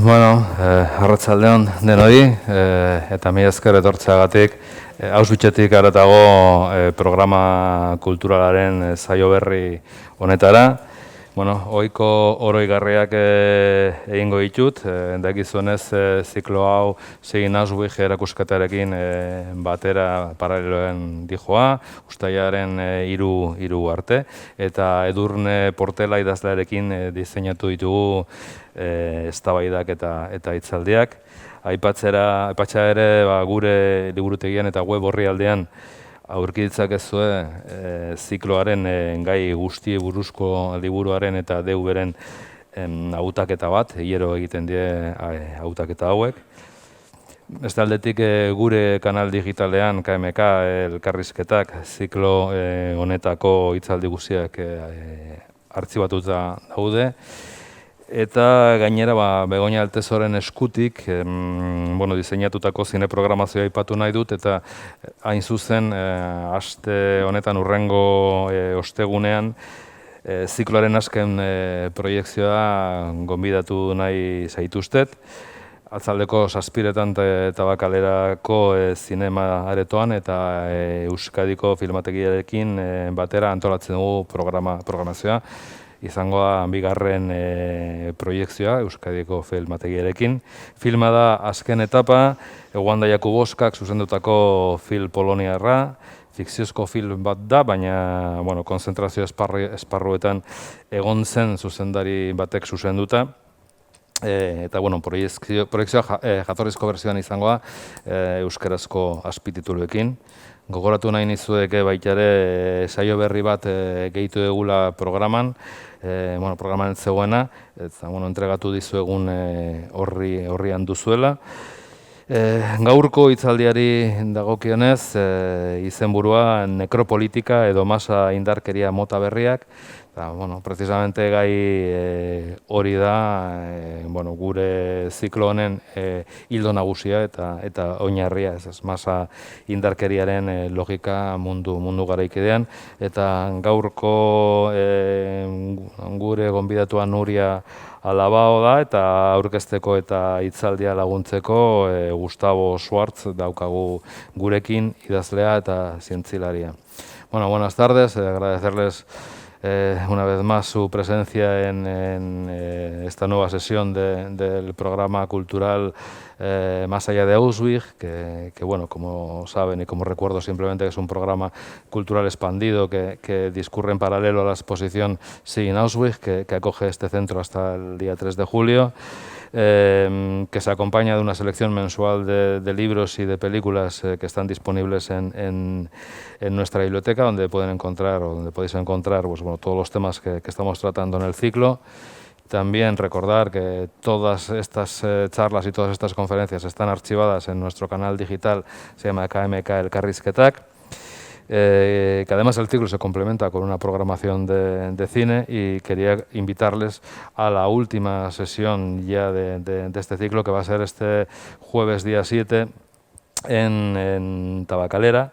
Bueno, arratsaldeon denoi, eta mila esker etortzeagatik. Auschwitzetik haratago programa kulturalaren saio berri honetara. Bueno, ohiko oroigarriak egingo ditut, dakizuenez ziklo hau Segin Auschwitz erakusketarekin batera paraleloen dijoa, uztailaren 3 arte, eta Edurne Portela idazlearekin diseinatu ditugu eztabaidak eta hitzaldiak. Aipatzea ere gure liburutegian eta web orrialdean aurki ditzakezue zikloaren gai guzti buruzko liburuaren eta DV-ren hautaketa bat, hilero egiten die hautaketa hauek. Beste aldetik gure kanal digitalean KMK elkarrizketak ziklo honetako hitzaldi guztiak artxibatuta daude. Eta gainera Begoña Altezoren eskutik diseinatutako zine programazioa aipatu nahi dut, eta hain zuzen aste honetan hurrengo ostegunean zikloaren azken proiekzioa gonbidatu nahi zaituztet. Atzaldeko 7 Tabakalerako zinema aretoan eta Euskadiko filmategiarekin batera antolatzen dugu programazioa. Izangoa bigarren proiekzioa Euskadiko filmategiarekin. Filma da azken etapa, Wanda Jakuboskak zuzendutako film poloniarra, fikziozko film bat da, baina konzentrazio esparruetan egon zen zuzendari batek zuzenduta. Eta proiektzioa jatorrizko bertsioan izangoa euskarazko azpitituluekin. Gogoratu nahi nizueke baita ere saio berri bat gehitu egula programan, programan ez zegoena, eta entregatu dizuegun horrian duzuela. Gaurko hitzaldiari dagokionez, izenburua nekropolitika edo masa indarkeria mota berriak. Precisamente gai hori da gure ziklo honen hildo nagusia eta oinarria, masa indarkeriaren logika mundu garaikidean. Eta gaurko gure gonbidatua Nuria Alabao da, eta aurkezteko eta hitzaldia laguntzeko Gustavo Schwartz daukagu gurekin, idazlea eta zientzilaria. Buenas tardes, agradecerles una vez más su presencia en esta nueva sesión del programa cultural Más allá de Auschwitz, que como saben y como recuerdo simplemente que es un programa cultural expandido que discurre en paralelo a la exposición Segin Auschwitz, que acoge este centro hasta el día 3 de julio. Que se acompaña de una selección mensual de libros y de películas que están disponibles en nuestra biblioteca, donde podéis encontrar todos los temas que estamos tratando en el ciclo. También recordar que todas estas charlas y todas estas conferencias están archivadas en nuestro canal digital, se llama KMK elkarrizketak. Que además el ciclo se complementa con una programación de cine, y quería invitarles a la última sesión ya de este ciclo, que va a ser este jueves día 7 en Tabacalera,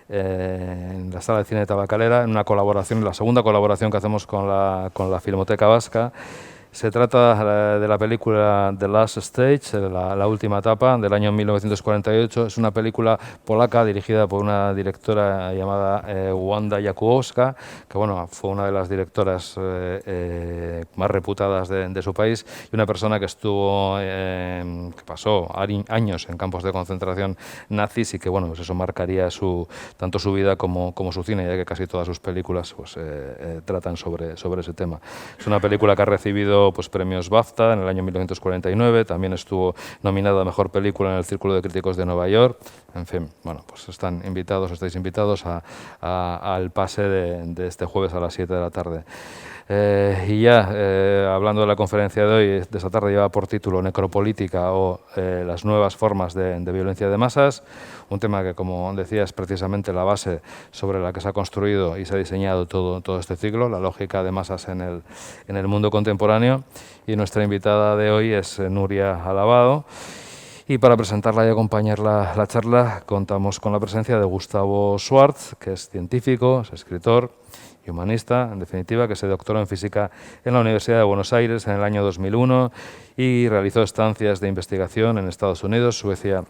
en la sala de cine de Tabacalera, en una colaboración, la segunda colaboración que hacemos con la Filmoteca Vasca. Se trata de la película The Last Stage, la última etapa, del año 1948. Es una película polaca dirigida por una directora llamada Wanda Jakuboska, que fue una de las directoras más reputadas de su país, y una persona que que pasó años en campos de concentración nazis, y que eso marcaría tanto su vida como su cine, ya que casi todas sus películas tratan sobre ese tema. Es una película que ha recibido premios BAFTA en el año 1949, también estuvo nominada a Mejor Película en el Círculo de Críticos de Nueva York. En fin, estáis invitados al pase de este jueves a las 7 de la tarde. Y ya, hablando de la conferencia de hoy, de esta tarde lleva por título Necropolítica o las nuevas formas de violencia de masas, un tema que, como decía, es precisamente la base sobre la que se ha construido y se ha diseñado todo este ciclo, la lógica de masas en el mundo contemporáneo. Y nuestra invitada de hoy es Nuria Alabao. Y para presentarla y acompañar la charla contamos con la presencia de Gustavo Schwartz, que es científico, es escritor y humanista, en definitiva, que se doctoró en física en la Universidad de Buenos Aires en el año 2001 y realizó estancias de investigación en Estados Unidos, Suecia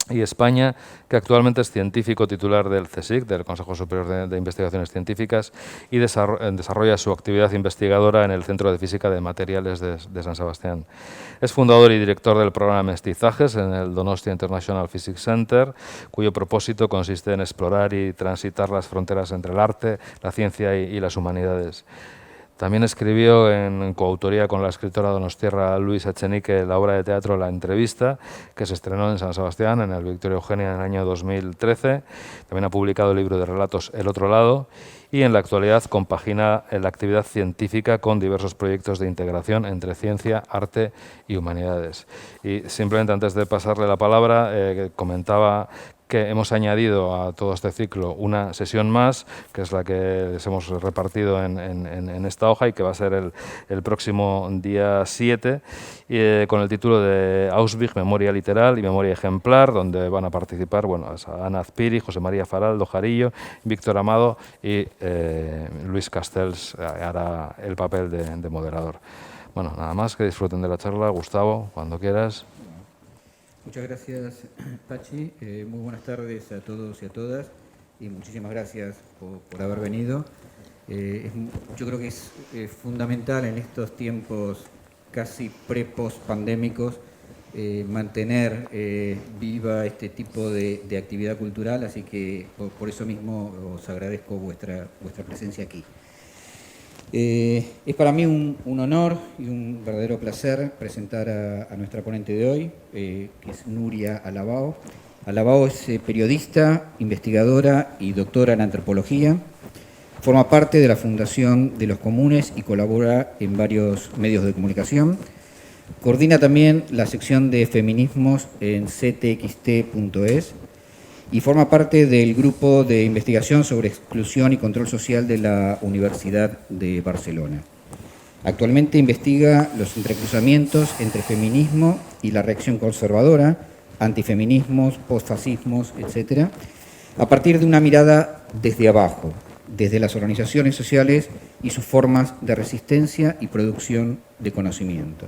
y España, que actualmente es científico titular del CSIC, del Consejo Superior de Investigaciones Científicas, y desarrolla su actividad investigadora en el Centro de Física de Materiales de San Sebastián. Es fundador y director del programa Mestizajes en el Donostia International Physics Center, cuyo propósito consiste en explorar y transitar las fronteras entre el arte, la ciencia y las humanidades. También escribió en coautoría con la escritora donostiarra Luisa Echenique la obra de teatro La Entrevista, que se estrenó en San Sebastián, en el Victoria Eugenia, en el año 2013. También ha publicado el libro de relatos El otro lado y en la actualidad compagina la actividad científica con diversos proyectos de integración entre ciencia, arte y humanidades. Y simplemente antes de pasarle la palabra, comentaba que hemos añadido a todo este ciclo una sesión más, que es la que les hemos repartido en esta hoja y que va a ser el próximo día 7, con el título de Auschwitz, Memoria Literal y Memoria Ejemplar, donde van a participar Ana Azpiri, José María Faraldo Jarillo, Víctor Amado y Luis Castells hará el papel de moderador. Bueno, nada más, que disfruten de la charla. Gustavo, cuando quieras. Muchas gracias, Pachi. Muy buenas tardes a todos y a todas y muchísimas gracias por haber venido. Yo creo que es fundamental en estos tiempos casi pre-post pandémicos mantener viva este tipo de actividad cultural, así que por eso mismo os agradezco vuestra presencia aquí. Es para mí un honor y un verdadero placer presentar a nuestra ponente de hoy, que es Nuria Alabao. Alabao es periodista, investigadora y doctora en antropología. Forma parte de la Fundación de los Comunes y colabora en varios medios de comunicación. Coordina también la sección de feminismos en ctxt.es y forma parte del grupo de investigación sobre exclusión y control social de la Universidad de Barcelona. Actualmente investiga los entrecruzamientos entre feminismo y la reacción conservadora, antifeminismos, postfascismos, etc., a partir de una mirada desde abajo, desde las organizaciones sociales y sus formas de resistencia y producción de conocimiento.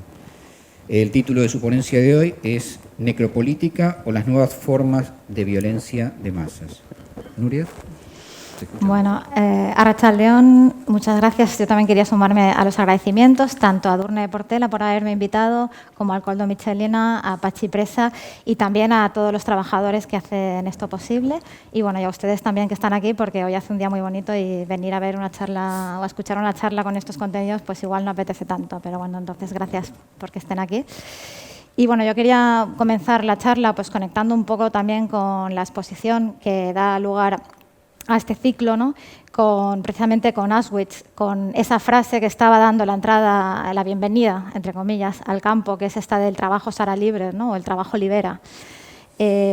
El título de su ponencia de hoy es Necropolítica o las nuevas formas de violencia de masas. Nuria. Bueno, Arratsaldeon, muchas gracias. Yo también quería sumarme a los agradecimientos, tanto a Edurne Portela por haberme invitado, como al Koldo Michelina, a Pachi Presa y también a todos los trabajadores que hacen esto posible. Y bueno, y a ustedes también que están aquí, porque hoy hace un día muy bonito y venir a ver una charla o a escuchar una charla con estos contenidos, pues igual no apetece tanto. Pero bueno, entonces gracias porque estén aquí. Y bueno, yo quería comenzar la charla pues conectando un poco también con la exposición que da lugar a este ciclo, ¿no? Precisamente con Auschwitz, con esa frase que estaba dando la entrada, la bienvenida, entre comillas, al campo, que es esta del trabajo será libre, ¿no? O el trabajo libera.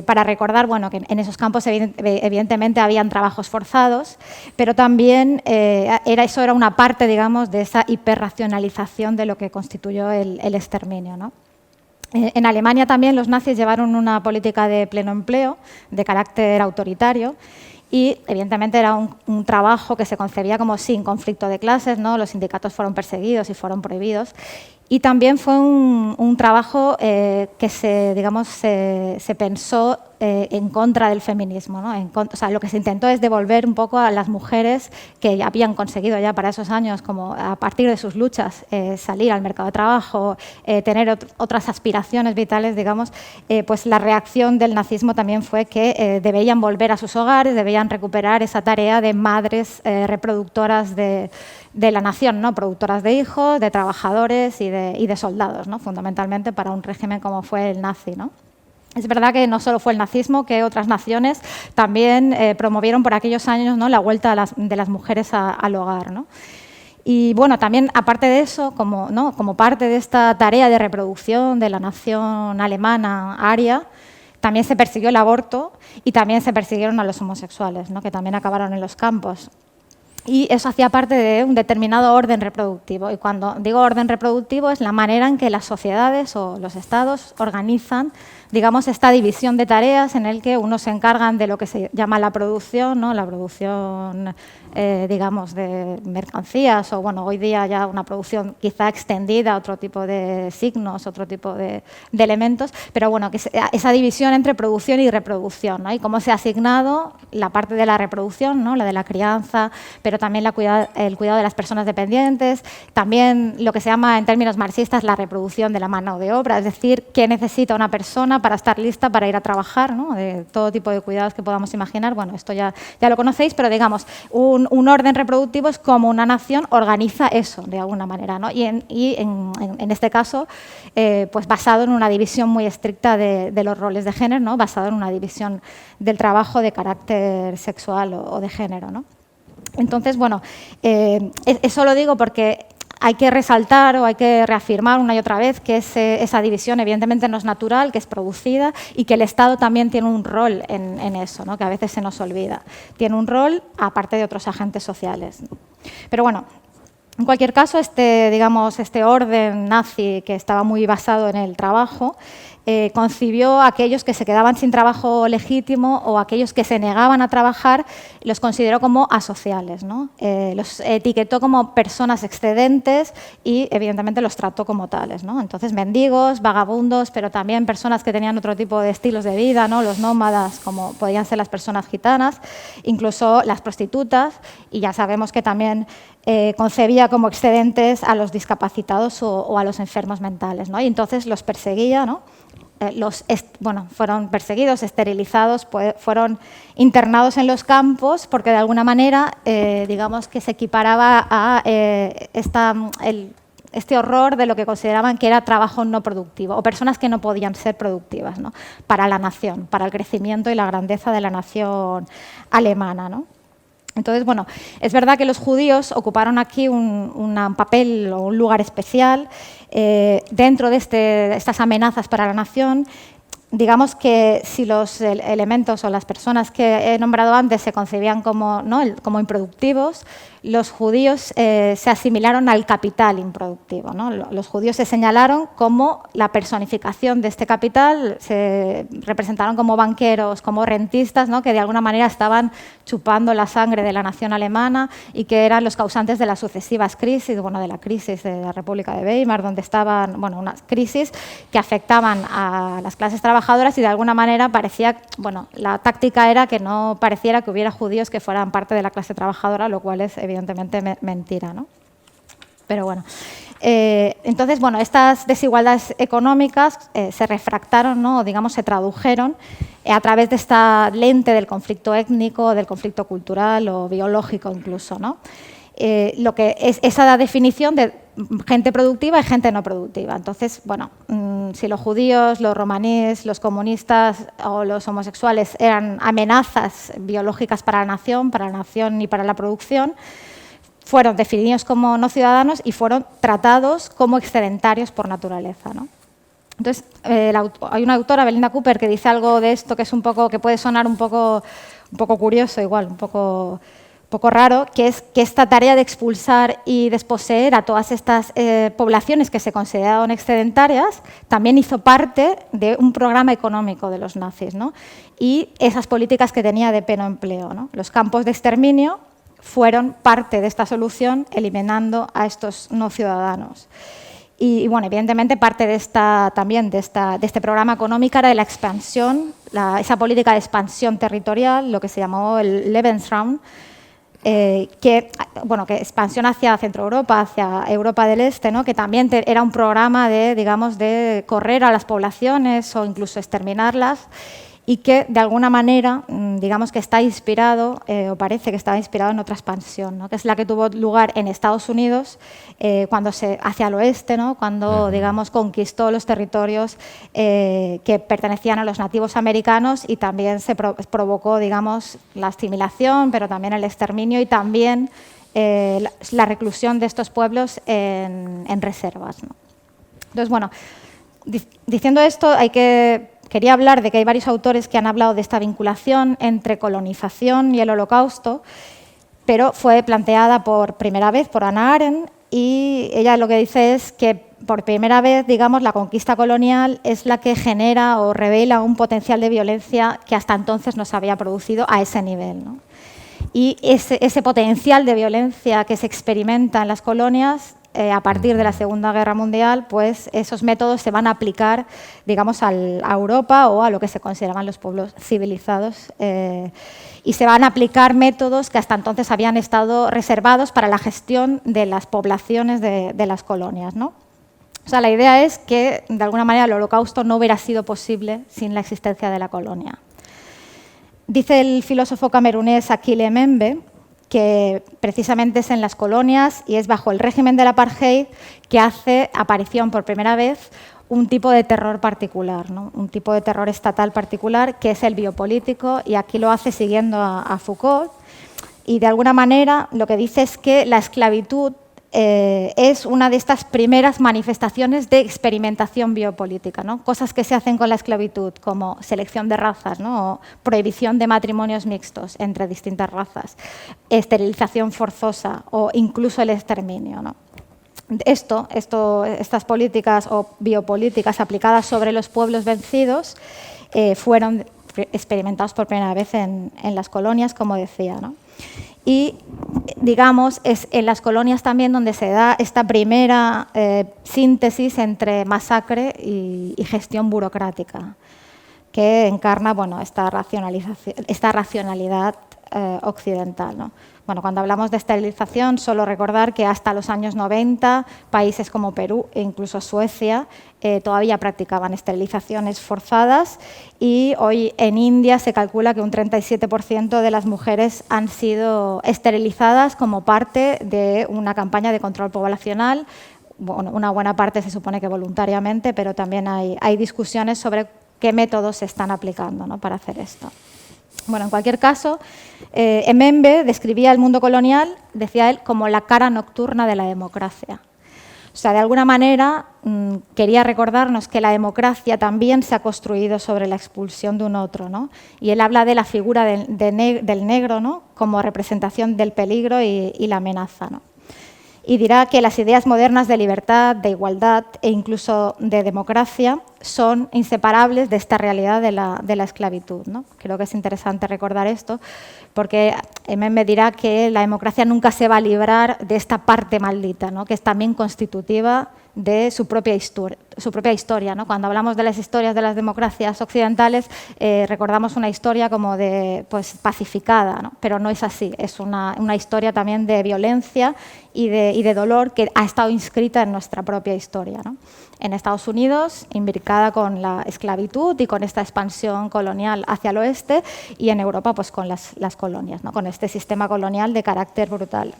Para recordar bueno, que en esos campos evidentemente habían trabajos forzados, pero también eso era una parte, digamos, de esa hiperracionalización de lo que constituyó el exterminio, ¿no? En Alemania también los nazis llevaron una política de pleno empleo, de carácter autoritario, y evidentemente era un trabajo que se concebía como sin conflicto de clases, ¿no? Los sindicatos fueron perseguidos y fueron prohibidos. Y también fue un trabajo que se pensó en contra del feminismo, ¿no? O sea, lo que se intentó es devolver un poco a las mujeres que habían conseguido ya para esos años, como a partir de sus luchas, salir al mercado de trabajo, tener otras aspiraciones vitales, digamos, pues la reacción del nazismo también fue que debían volver a sus hogares, debían recuperar esa tarea de madres reproductoras de la nación, ¿no? Productoras de hijos, de trabajadores y de soldados, ¿no? Fundamentalmente para un régimen como fue el nazi, ¿no? Es verdad que no solo fue el nazismo, que otras naciones también promovieron por aquellos años, ¿no? La vuelta de las mujeres al hogar, ¿no? Y bueno, también aparte de eso, como parte de esta tarea de reproducción de la nación alemana aria, también se persiguió el aborto y también se persiguieron a los homosexuales, ¿no? Que también acabaron en los campos. Y eso hacía parte de un determinado orden reproductivo. Y cuando digo orden reproductivo es la manera en que las sociedades o los estados organizan digamos, esta división de tareas en el que unos se encargan de lo que se llama la producción, ¿no? La producción, digamos, de mercancías o, bueno, hoy día ya una producción quizá extendida, otro tipo de signos, otro tipo de elementos, pero bueno, que esa división entre producción y reproducción, ¿no? Y cómo se ha asignado la parte de la reproducción, ¿no? La de la crianza, pero también el cuidado de las personas dependientes, también lo que se llama en términos marxistas la reproducción de la mano de obra, es decir, qué necesita una persona para estar lista para ir a trabajar, ¿no? De todo tipo de cuidados que podamos imaginar. Bueno, esto ya lo conocéis, pero digamos, un orden reproductivo es como una nación organiza eso de alguna manera, ¿no? Y en este caso, pues basado en una división muy estricta de los roles de género, ¿no? Basado en una división del trabajo de carácter sexual o de género, ¿no? Entonces, bueno, eso lo digo porque hay que resaltar o hay que reafirmar una y otra vez que esa división evidentemente no es natural, que es producida y que el Estado también tiene un rol en eso, ¿no? Que a veces se nos olvida. Tiene un rol aparte de otros agentes sociales. Pero bueno, en cualquier caso, digamos, este orden nazi que estaba muy basado en el trabajo, concibió a aquellos que se quedaban sin trabajo legítimo o aquellos que se negaban a trabajar, los consideró como asociales, ¿no? Los etiquetó como personas excedentes y, evidentemente, los trató como tales, ¿no? Entonces, mendigos, vagabundos, pero también personas que tenían otro tipo de estilos de vida, ¿no? Los nómadas, como podían ser las personas gitanas, incluso las prostitutas, y ya sabemos que también concebía como excedentes a los discapacitados o a los enfermos mentales, ¿no? Y entonces los perseguía, ¿no? Fueron perseguidos, esterilizados, fueron internados en los campos porque de alguna manera, digamos que se equiparaba a este horror de lo que consideraban que era trabajo no productivo o personas que no podían ser productivas, ¿no? Para la nación, para el crecimiento y la grandeza de la nación alemana, ¿no? Entonces, bueno, es verdad que los judíos ocuparon aquí un papel o un lugar especial dentro de estas amenazas para la nación. Digamos que si los elementos o las personas que he nombrado antes se concebían como improductivos, los judíos se asimilaron al capital improductivo, ¿no? Los judíos se señalaron como la personificación de este capital, se representaron como banqueros, como rentistas, ¿no? Que de alguna manera estaban chupando la sangre de la nación alemana y que eran los causantes de las sucesivas crisis, de la crisis de la República de Weimar, donde estaban, unas crisis que afectaban a las clases trabajadoras y de alguna manera parecía, la táctica era que no pareciera que hubiera judíos que fueran parte de la clase trabajadora, lo cual es evidentemente mentira, ¿no? Pero bueno, entonces, estas desigualdades económicas se refractaron, ¿no? O digamos, se tradujeron a través de esta lente del conflicto étnico, del conflicto cultural o biológico incluso, ¿no? Lo que es esa definición de gente productiva y gente no productiva. Entonces, si los judíos, los romaníes, los comunistas o los homosexuales eran amenazas biológicas para la nación y para la producción, fueron definidos como no ciudadanos y fueron tratados como excedentarios por naturaleza, ¿no? Entonces, hay una autora, Belinda Cooper, que dice algo de esto que es que puede sonar un poco curioso, igual, un poco raro, que es que esta tarea de expulsar y desposeer a todas estas poblaciones que se consideraban excedentarias también hizo parte de un programa económico de los nazis, ¿no? Y esas políticas que tenía de pleno empleo, ¿no? Los campos de exterminio fueron parte de esta solución, eliminando a estos no ciudadanos. Y evidentemente parte de este programa económico era de la expansión, esa política de expansión territorial, lo que se llamó el Lebensraum, que expansión hacia Centro Europa, hacia Europa del Este, ¿no? Que también era un programa de correr a las poblaciones o incluso exterminarlas, y que de alguna manera, digamos que está inspirado, o parece que estaba inspirado en otra expansión, ¿no? Que es la que tuvo lugar en Estados Unidos hacia el oeste, ¿no? Cuando, digamos, conquistó los territorios que pertenecían a los nativos americanos y también se provocó, digamos, la asimilación, pero también el exterminio y también la reclusión de estos pueblos en reservas, ¿no? Entonces, diciendo esto, quería hablar de que hay varios autores que han hablado de esta vinculación entre colonización y el Holocausto, pero fue planteada por primera vez por Hannah Arendt y ella lo que dice es que por primera vez, digamos, la conquista colonial es la que genera o revela un potencial de violencia que hasta entonces no se había producido a ese nivel, ¿no? Y ese potencial de violencia que se experimenta en las colonias, a partir de la Segunda Guerra Mundial, pues esos métodos se van a aplicar, digamos, a Europa o a lo que se consideraban los pueblos civilizados, y se van a aplicar métodos que hasta entonces habían estado reservados para la gestión de las poblaciones de las colonias, ¿no? O sea, la idea es que, de alguna manera, el Holocausto no hubiera sido posible sin la existencia de la colonia. Dice el filósofo camerunés Achille Mbembe que precisamente es en las colonias y es bajo el régimen del apartheid que hace aparición por primera vez un tipo de terror particular, ¿no? Un tipo de terror estatal particular que es el biopolítico, y aquí lo hace siguiendo a Foucault, y de alguna manera lo que dice es que la esclavitud es una de estas primeras manifestaciones de experimentación biopolítica, ¿no? Cosas que se hacen con la esclavitud, como selección de razas, ¿no? O prohibición de matrimonios mixtos entre distintas razas, esterilización forzosa o incluso el exterminio, ¿no? Estas políticas o biopolíticas aplicadas sobre los pueblos vencidos fueron experimentados por primera vez en las colonias, como decía, ¿no? Y, digamos, es en las colonias también donde se da esta primera síntesis entre masacre y gestión burocrática, que encarna, bueno, esta racionalidad occidental, ¿no? Bueno, cuando hablamos de esterilización, solo recordar que hasta los años 90 países como Perú e incluso Suecia todavía practicaban esterilizaciones forzadas, y hoy en India se calcula que un 37% de las mujeres han sido esterilizadas como parte de una campaña de control poblacional. Bueno, una buena parte se supone que voluntariamente, pero también hay discusiones sobre qué métodos se están aplicando, ¿no?, para hacer esto. Bueno, en cualquier caso, Mbembe describía el mundo colonial, decía él, como la cara nocturna de la democracia. O sea, de alguna manera quería recordarnos que la democracia también se ha construido sobre la expulsión de un otro, ¿no? Y él habla de la figura del negro, ¿no?, como representación del peligro y la amenaza, ¿no? Y dirá que las ideas modernas de libertad, de igualdad e incluso de democracia son inseparables de esta realidad de la esclavitud, ¿no? Creo que es interesante recordar esto, porque me dirá que la democracia nunca se va a librar de esta parte maldita, ¿no?, que es también constitutiva de su propia historia, ¿no? Cuando hablamos de las historias de las democracias occidentales, recordamos una historia como de, pues, pacificada, ¿no? Pero no es así, es una historia también de violencia y de dolor que ha estado inscrita en nuestra propia historia, ¿no? En Estados Unidos, imbricada con la esclavitud y con esta expansión colonial hacia el oeste, y en Europa, pues, con las colonias, ¿no?, con este sistema colonial de carácter brutal.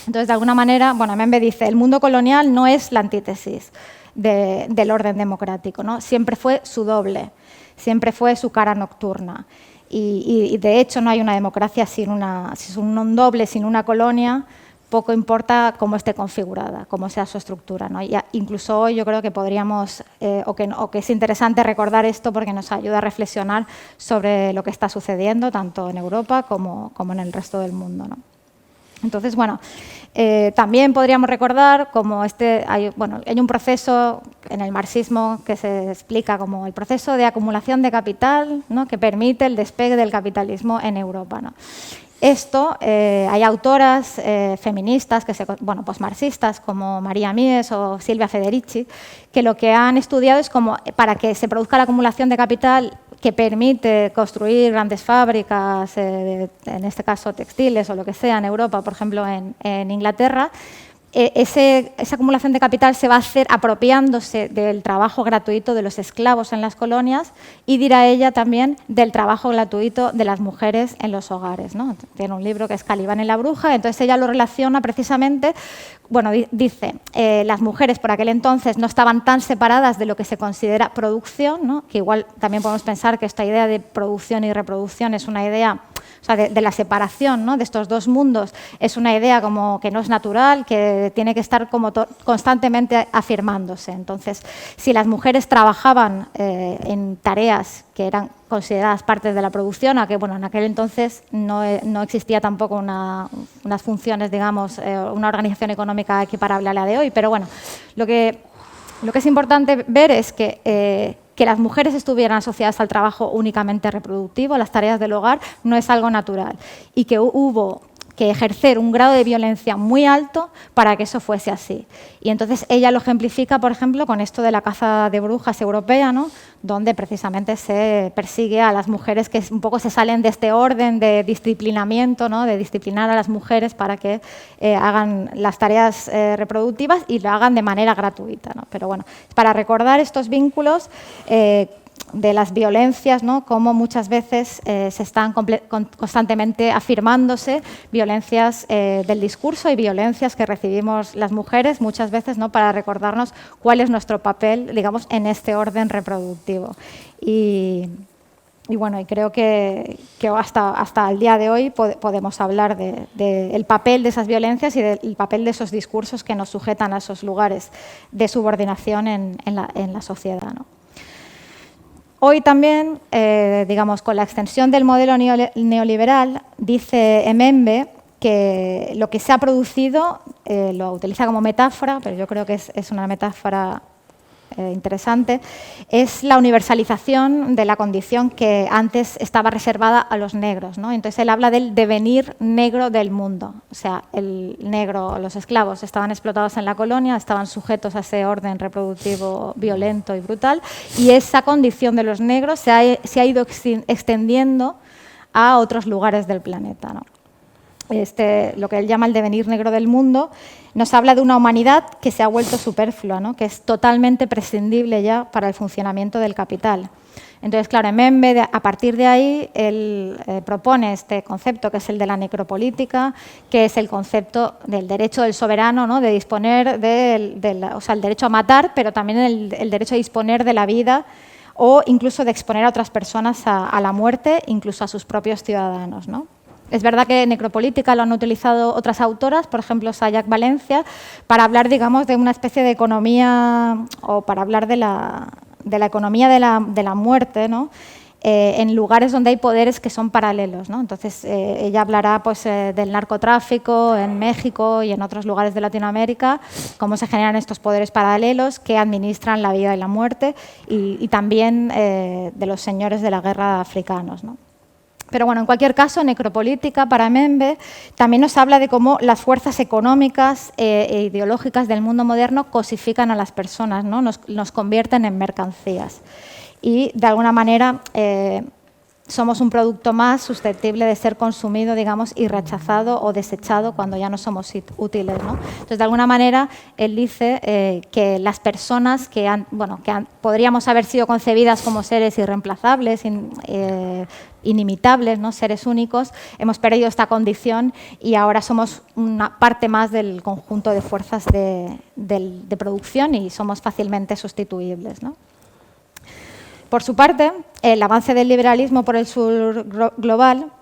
Entonces, de alguna manera, bueno, Mbembe dice, el mundo colonial no es la antítesis del orden democrático, ¿no? Siempre fue su doble, siempre fue su cara nocturna. Y de hecho no hay una democracia sin un doble, sin una colonia. Poco importa cómo esté configurada, cómo sea su estructura, ¿no? Y incluso hoy yo creo que podríamos, o que es interesante recordar esto, porque nos ayuda a reflexionar sobre lo que está sucediendo tanto en Europa como en el resto del mundo, ¿no? Entonces, bueno, también podríamos recordar cómo hay un proceso en el marxismo que se explica como el proceso de acumulación de capital, ¿no?, que permite el despegue del capitalismo en Europa, ¿no? Esto, hay autoras feministas, pues marxistas, como María Mies o Silvia Federici, que lo que han estudiado es como para que se produzca la acumulación de capital que permite construir grandes fábricas, en este caso textiles o lo que sea, en Europa, por ejemplo en Inglaterra. Esa acumulación de capital se va a hacer apropiándose del trabajo gratuito de los esclavos en las colonias, y dirá ella también del trabajo gratuito de las mujeres en los hogares, ¿no? Tiene un libro que es Calibán y la bruja, entonces ella lo relaciona precisamente, bueno, dice, las mujeres por aquel entonces no estaban tan separadas de lo que se considera producción, ¿no?, que igual también podemos pensar que esta idea de producción y reproducción es una idea, o sea, de la separación, ¿no?, de estos dos mundos, es una idea como que no es natural, que tiene que estar como constantemente afirmándose. Entonces, si las mujeres trabajaban en tareas que eran consideradas partes de la producción, en aquel entonces no existía tampoco unas funciones, digamos, una organización económica equiparable a la de hoy, pero bueno, lo que Lo que es importante ver es que las mujeres estuvieran asociadas al trabajo únicamente reproductivo, a las tareas del hogar, no es algo natural. Y que hubo que ejercer un grado de violencia muy alto para que eso fuese así. Y entonces ella lo ejemplifica, por ejemplo, con esto de la caza de brujas europea, ¿no? Donde precisamente se persigue a las mujeres que un poco se salen de este orden de disciplinamiento, ¿no? De disciplinar a las mujeres para que hagan las tareas reproductivas y lo hagan de manera gratuita, ¿no? Pero bueno, para recordar estos vínculos de las violencias, ¿no? Cómo muchas veces se están constantemente afirmándose violencias del discurso y violencias que recibimos las mujeres muchas veces, ¿no? Para recordarnos cuál es nuestro papel, digamos, en este orden reproductivo. Y bueno, y creo que hasta el día de hoy podemos hablar del papel de esas violencias y del papel de esos discursos que nos sujetan a esos lugares de subordinación en la sociedad, ¿no? Hoy también, digamos, con la extensión del modelo neoliberal, dice Emembe que lo que se ha producido, lo utiliza como metáfora, pero yo creo que es una metáfora interesante, es la universalización de la condición que antes estaba reservada a los negros, ¿no? Entonces él habla del devenir negro del mundo. O sea, el negro, los esclavos estaban explotados en la colonia, estaban sujetos a ese orden reproductivo violento y brutal, y esa condición de los negros se ha ido extendiendo a otros lugares del planeta, ¿no? Lo que él llama el devenir negro del mundo, nos habla de una humanidad que se ha vuelto superflua, ¿no? Que es totalmente prescindible ya para el funcionamiento del capital. Entonces, claro, Emembe, a partir de ahí, él propone este concepto que es el de la necropolítica, que es el concepto del derecho del soberano, ¿no? De disponer o sea, el derecho a matar, pero también el derecho a disponer de la vida o incluso de exponer a otras personas a la muerte, incluso a sus propios ciudadanos, ¿no? Es verdad que necropolítica lo han utilizado otras autoras, por ejemplo, Sayak Valencia, para hablar, digamos, de una especie de economía o para hablar de la economía de la muerte, ¿no? En lugares donde hay poderes que son paralelos, ¿no? Entonces, ella hablará pues, del narcotráfico en México y en otros lugares de Latinoamérica, cómo se generan estos poderes paralelos que administran la vida y la muerte, y también de los señores de la guerra africanos, ¿no? Pero bueno, en cualquier caso, necropolítica para Emembe también nos habla de cómo las fuerzas económicas e ideológicas del mundo moderno cosifican a las personas, ¿no? Nos convierten en mercancías. Y de alguna manera somos un producto más susceptible de ser consumido, digamos, y rechazado o desechado cuando ya no somos útiles, ¿no? Entonces, de alguna manera, él dice que las personas que podríamos haber sido concebidas como seres irreemplazables, inimitables, ¿no? Seres únicos, hemos perdido esta condición y ahora somos una parte más del conjunto de fuerzas de producción y somos fácilmente sustituibles, ¿no? Por su parte, el avance del liberalismo por el sur global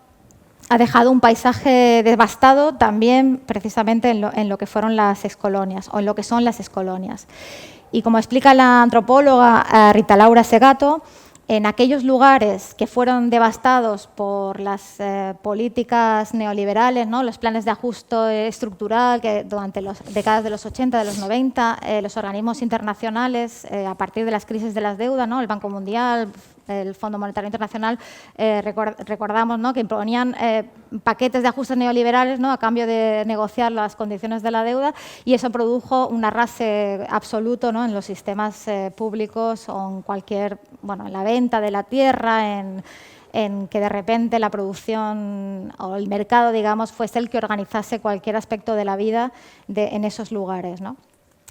ha dejado un paisaje devastado también precisamente en lo que fueron las excolonias o en lo que son las excolonias. Y como explica la antropóloga Rita Laura Segato, en aquellos lugares que fueron devastados por las políticas neoliberales, ¿no? Los planes de ajuste estructural que durante las décadas de los 80, de los 90, los organismos internacionales, a partir de las crisis de las deudas, ¿no? El Banco Mundial, el Fondo Monetario Internacional, recordamos, ¿no? Que imponían paquetes de ajustes neoliberales, ¿no? A cambio de negociar las condiciones de la deuda, y eso produjo un arrase absoluto, ¿no? En los sistemas públicos o en cualquier, en la venta de la tierra, en que de repente la producción o el mercado, digamos, fuese el que organizase cualquier aspecto de la vida en esos lugares, ¿no?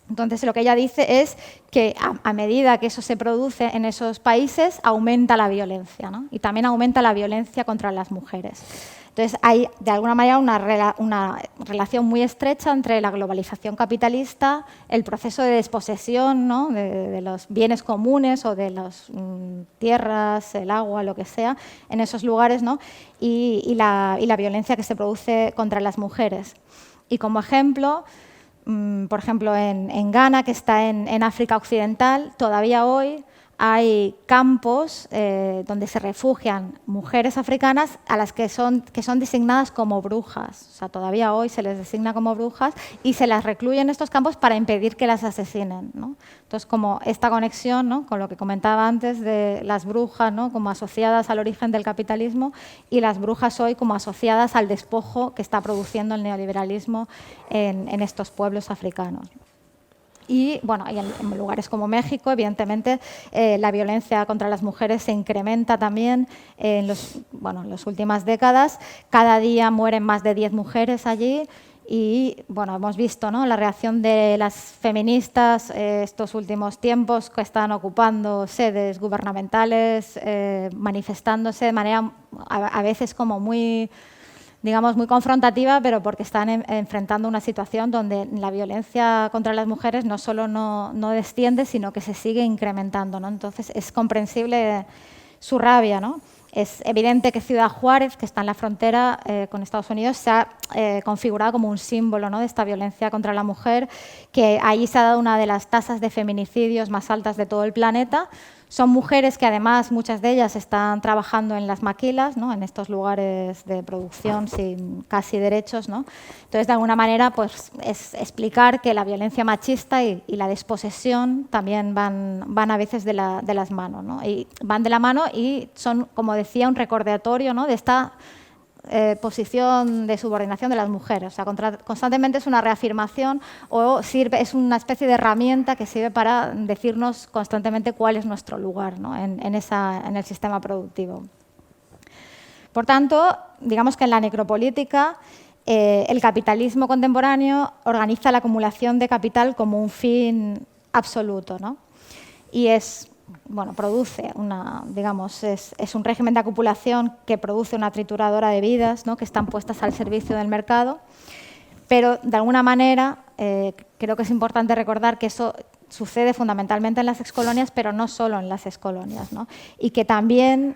Entonces, lo que ella dice es que a medida que eso se produce en esos países, aumenta la violencia, ¿no? Y también aumenta la violencia contra las mujeres. Entonces, hay, de alguna manera, una relación muy estrecha entre la globalización capitalista, el proceso de desposesión, ¿no? de los bienes comunes o de las tierras, el agua, lo que sea, en esos lugares, ¿no? y la violencia que se produce contra las mujeres. Y como ejemplo, por ejemplo, en Ghana, que está en África Occidental, todavía hoy hay campos donde se refugian mujeres africanas a las que son designadas como brujas. O sea, todavía hoy se les designa como brujas y se las recluye en estos campos para impedir que las asesinen, ¿no? Entonces, como esta conexión, ¿no?, con lo que comentaba antes de las brujas, ¿no?, como asociadas al origen del capitalismo, y las brujas hoy como asociadas al despojo que está produciendo el neoliberalismo en estos pueblos africanos. Y, bueno, y en lugares como México, evidentemente, la violencia contra las mujeres se incrementa también en las últimas décadas. Cada día mueren más de 10 mujeres allí y, bueno, hemos visto, ¿no?, la reacción de las feministas estos últimos tiempos, que están ocupando sedes gubernamentales, manifestándose de manera a veces como muy, digamos, muy confrontativa, pero porque están enfrentando una situación donde la violencia contra las mujeres no solo no desciende, sino que se sigue incrementando, ¿no? Entonces, es comprensible su rabia, ¿no? Es evidente que Ciudad Juárez, que está en la frontera con Estados Unidos, se ha configurado como un símbolo, ¿no?, de esta violencia contra la mujer, que ahí se ha dado una de las tasas de feminicidios más altas de todo el planeta. Son mujeres que, además, muchas de ellas están trabajando en las maquilas, ¿no?, en estos lugares de producción sin casi derechos, ¿no? Entonces, de alguna manera, pues, es explicar que la violencia machista y la desposesión también van a veces de las manos, ¿no? Y van de la mano y son, como decía, un recordatorio, ¿no?, de esta posición de subordinación de las mujeres. O sea, constantemente es una reafirmación o es una especie de herramienta que sirve para decirnos constantemente cuál es nuestro lugar, ¿no?, en el sistema productivo. Por tanto, digamos que en la necropolítica el capitalismo contemporáneo organiza la acumulación de capital como un fin absoluto, ¿no? Y produce es un régimen de acumulación que produce una trituradora de vidas, ¿no?, que están puestas al servicio del mercado, pero de alguna manera creo que es importante recordar que eso sucede fundamentalmente en las excolonias, pero no solo en las excolonias, ¿no? Y que también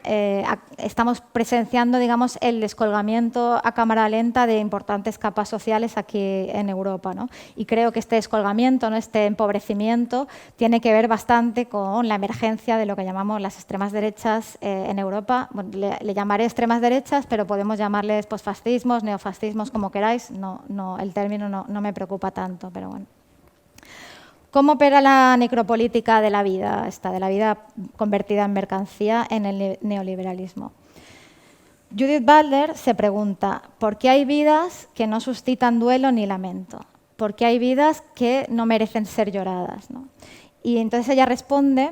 estamos presenciando, digamos, el descolgamiento a cámara lenta de importantes capas sociales aquí en Europa, ¿no? Y creo que este descolgamiento, ¿no?, este empobrecimiento, tiene que ver bastante con la emergencia de lo que llamamos las extremas derechas en Europa. Bueno, le llamaré extremas derechas, pero podemos llamarles posfascismos, neofascismos, como queráis. El término no me preocupa tanto, pero bueno. ¿Cómo opera la necropolítica de la vida convertida en mercancía en el neoliberalismo? Judith Butler se pregunta, ¿por qué hay vidas que no suscitan duelo ni lamento? ¿Por qué hay vidas que no merecen ser lloradas, ¿no? Y entonces ella responde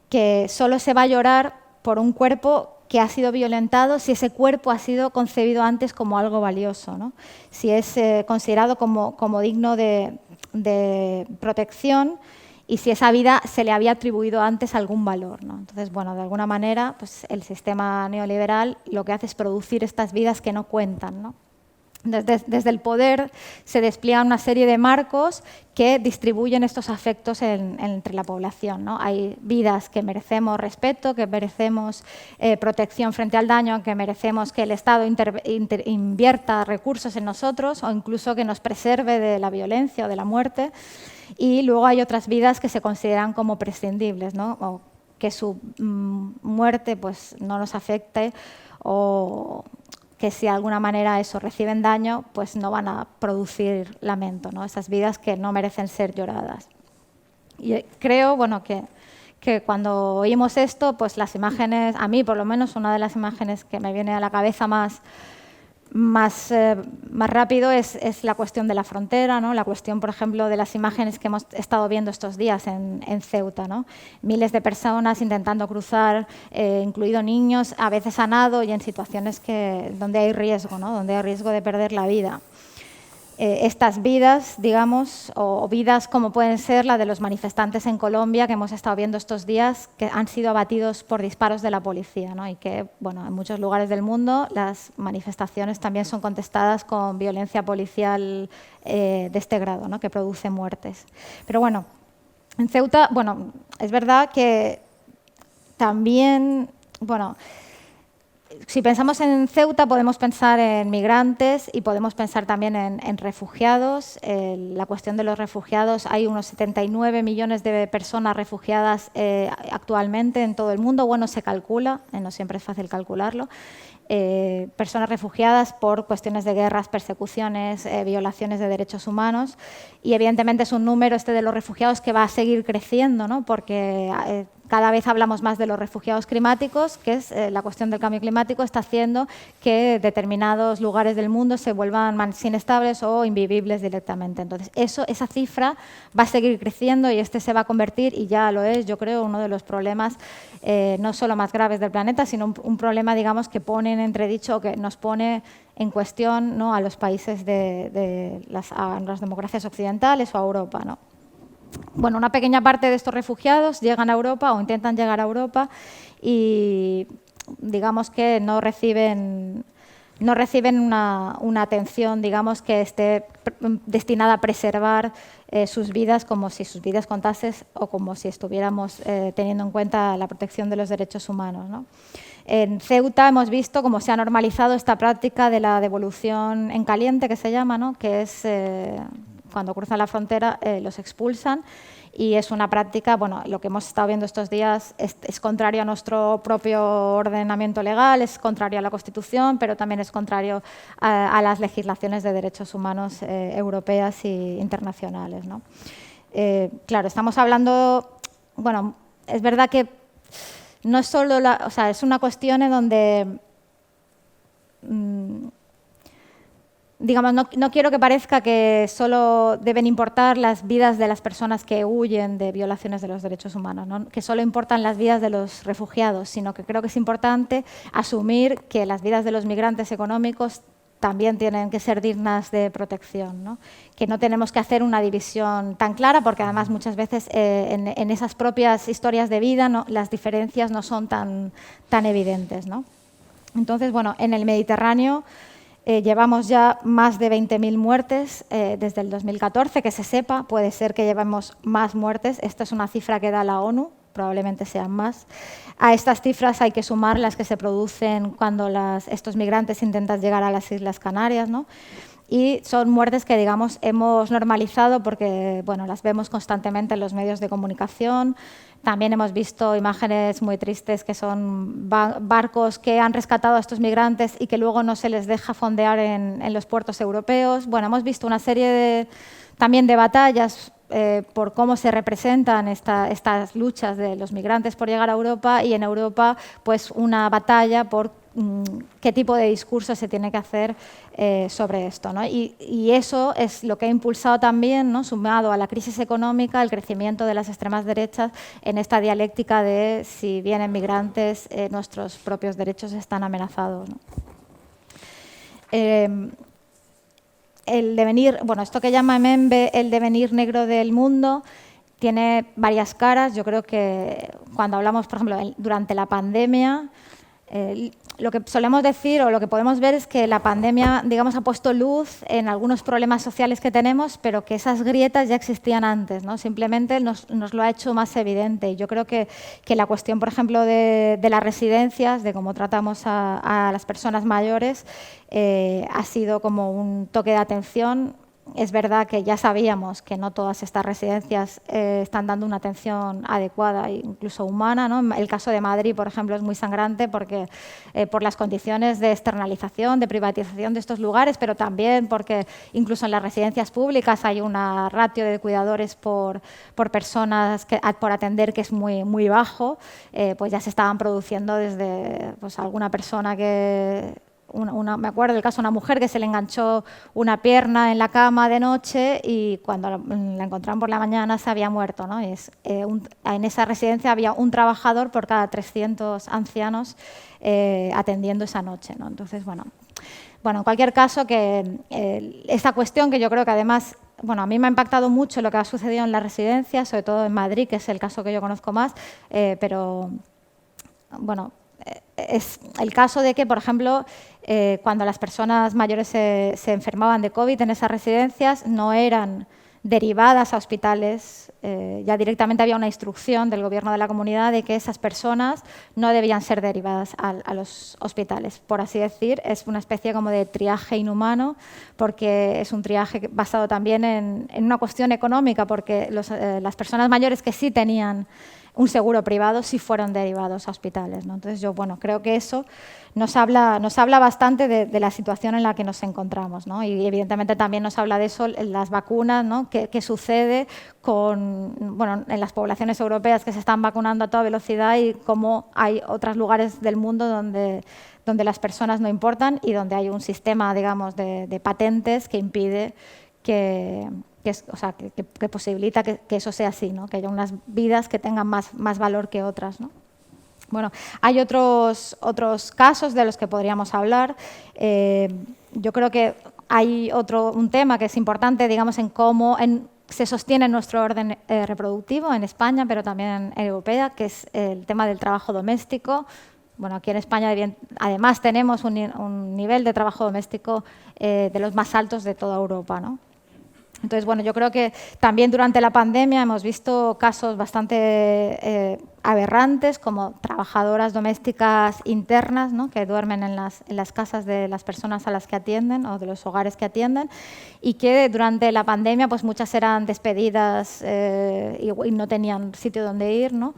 que solo se va a llorar por un cuerpo que ha sido violentado si ese cuerpo ha sido concebido antes como algo valioso, ¿no? Si es considerado como digno de protección y si esa vida se le había atribuido antes algún valor, ¿no? Entonces, bueno, de alguna manera, pues el sistema neoliberal lo que hace es producir estas vidas que no cuentan, ¿no? Desde el poder se despliegan una serie de marcos que distribuyen estos afectos entre la población, ¿no? Hay vidas que merecemos respeto, que merecemos protección frente al daño, que merecemos que el Estado invierta recursos en nosotros o incluso que nos preserve de la violencia o de la muerte. Y luego hay otras vidas que se consideran como prescindibles, ¿no? O que su muerte pues, no nos afecte o que si de alguna manera eso reciben daño, pues no van a producir lamento, ¿no? Esas vidas que no merecen ser lloradas. Y creo, bueno, que cuando oímos esto, pues las imágenes, a mí por lo menos una de las imágenes que me viene a la cabeza más rápido es la cuestión de la frontera, ¿no? La cuestión, por ejemplo, de las imágenes que hemos estado viendo estos días en Ceuta, ¿no? Miles de personas intentando cruzar, incluidos niños, a veces a nado y en situaciones donde hay riesgo, ¿no? Donde hay riesgo de perder la vida. Estas vidas, digamos, o vidas como pueden ser la de los manifestantes en Colombia que hemos estado viendo estos días, que han sido abatidos por disparos de la policía, ¿no? Y que, bueno, en muchos lugares del mundo las manifestaciones también son contestadas con violencia policial de este grado, ¿no?, que produce muertes. Pero bueno, en Ceuta, bueno, es verdad que también, bueno, Si pensamos en Ceuta, podemos pensar en migrantes y podemos pensar también en refugiados. La cuestión de los refugiados, hay unos 79 millones de personas refugiadas actualmente en todo el mundo. Bueno, se calcula, no siempre es fácil calcularlo. Personas refugiadas por cuestiones de guerras, persecuciones, violaciones de derechos humanos. Y evidentemente es un número de los refugiados que va a seguir creciendo, ¿no? Porque cada vez hablamos más de los refugiados climáticos, que es la cuestión del cambio climático está haciendo que determinados lugares del mundo se vuelvan más inestables o invivibles directamente. Entonces, esa cifra va a seguir creciendo y se va a convertir, y ya lo es, yo creo, uno de los problemas no solo más graves del planeta, sino un problema, digamos, que pone en entredicho o que nos pone en cuestión, ¿no?, a los países a las democracias occidentales o a Europa, ¿no? Bueno, una pequeña parte de estos refugiados llegan a Europa o intentan llegar a Europa y digamos que no reciben una atención, digamos, que esté destinada a preservar sus vidas como si sus vidas contasen o como si estuviéramos teniendo en cuenta la protección de los derechos humanos, ¿no? En Ceuta hemos visto cómo se ha normalizado esta práctica de la devolución en caliente, que se llama, ¿no?, que es cuando cruzan la frontera los expulsan, y es una práctica, bueno, lo que hemos estado viendo estos días es contrario a nuestro propio ordenamiento legal, es contrario a la Constitución, pero también es contrario a las legislaciones de derechos humanos europeas e internacionales, ¿no? Claro, estamos hablando, bueno, es verdad que no es solo, o sea, es una cuestión en donde digamos, no quiero que parezca que solo deben importar las vidas de las personas que huyen de violaciones de los derechos humanos, ¿no?, que solo importan las vidas de los refugiados, sino que creo que es importante asumir que las vidas de los migrantes económicos también tienen que ser dignas de protección, ¿no?, que no tenemos que hacer una división tan clara, porque además muchas veces en esas propias historias de vida las diferencias no son tan evidentes, ¿no? Entonces, bueno, en el Mediterráneo llevamos ya más de 20.000 muertes desde el 2014, que se sepa, puede ser que llevemos más muertes. Esta es una cifra que da la ONU, probablemente sean más. A estas cifras hay que sumar las que se producen cuando estos migrantes intentan llegar a las Islas Canarias, ¿no? Y son muertes que, digamos, hemos normalizado porque, bueno, las vemos constantemente en los medios de comunicación. También hemos visto imágenes muy tristes que son barcos que han rescatado a estos migrantes y que luego no se les deja fondear en los puertos europeos. Bueno, hemos visto una serie también de batallas por cómo se representan estas luchas de los migrantes por llegar a Europa, y en Europa pues una batalla por qué tipo de discurso se tiene que hacer sobre esto, ¿no? Y eso es lo que ha impulsado también, ¿no?, sumado a la crisis económica, el crecimiento de las extremas derechas en esta dialéctica de si vienen migrantes, nuestros propios derechos están amenazados, ¿no? El devenir, bueno, esto que llama Membe el devenir negro del mundo, tiene varias caras. Yo creo que cuando hablamos, por ejemplo, durante la pandemia, lo que solemos decir o lo que podemos ver es que la pandemia, digamos, ha puesto luz en algunos problemas sociales que tenemos, pero que esas grietas ya existían antes, ¿no? Simplemente nos lo ha hecho más evidente. Y yo creo que la cuestión, por ejemplo, de las residencias, de cómo tratamos a las personas mayores, ha sido como un toque de atención. Es verdad que ya sabíamos que no todas estas residencias están dando una atención adecuada e incluso humana, ¿no? El caso de Madrid, por ejemplo, es muy sangrante porque por las condiciones de externalización, de privatización de estos lugares, pero también porque incluso en las residencias públicas hay una ratio de cuidadores por personas por atender que es muy bajo. Pues ya se estaban produciendo desde pues, alguna persona que... me acuerdo del caso de una mujer que se le enganchó una pierna en la cama de noche y cuando la encontraron por la mañana se había muerto, ¿no? En esa residencia había un trabajador por cada 300 ancianos atendiendo esa noche, ¿no? Entonces, bueno, en cualquier caso, que esta cuestión que yo creo que además, bueno, a mí me ha impactado mucho lo que ha sucedido en las residencias, sobre todo en Madrid, que es el caso que yo conozco más, pero, bueno, es el caso de que, por ejemplo, cuando las personas mayores se enfermaban de COVID en esas residencias, no eran derivadas a hospitales. Ya directamente había una instrucción del gobierno de la comunidad de que esas personas no debían ser derivadas a los hospitales. Por así decir, es una especie como de triaje inhumano, porque es un triaje basado también en una cuestión económica, porque las personas mayores que sí tenían un seguro privado sí fueron derivados a hospitales, ¿no? Entonces yo creo que eso nos habla bastante de la situación en la que nos encontramos, ¿no? Y evidentemente también nos habla de eso en las vacunas, ¿no? ¿Qué sucede en las poblaciones europeas que se están vacunando a toda velocidad y cómo hay otros lugares del mundo donde las personas no importan y donde hay un sistema, digamos, de patentes que impide que posibilita que eso sea así, ¿no? Que haya unas vidas que tengan más valor que otras, ¿no? Bueno, hay otros casos de los que podríamos hablar. Yo creo que hay un tema que es importante, digamos, en cómo se sostiene nuestro orden reproductivo en España, pero también en europea, que es el tema del trabajo doméstico. Bueno, aquí en España además tenemos un nivel de trabajo doméstico de los más altos de toda Europa, ¿no? Entonces, bueno, yo creo que también durante la pandemia hemos visto casos bastante aberrantes, como trabajadoras domésticas internas, ¿no? Que duermen en las casas de las personas a las que atienden o de los hogares que atienden, y que durante la pandemia pues muchas eran despedidas y no tenían sitio donde ir, ¿no?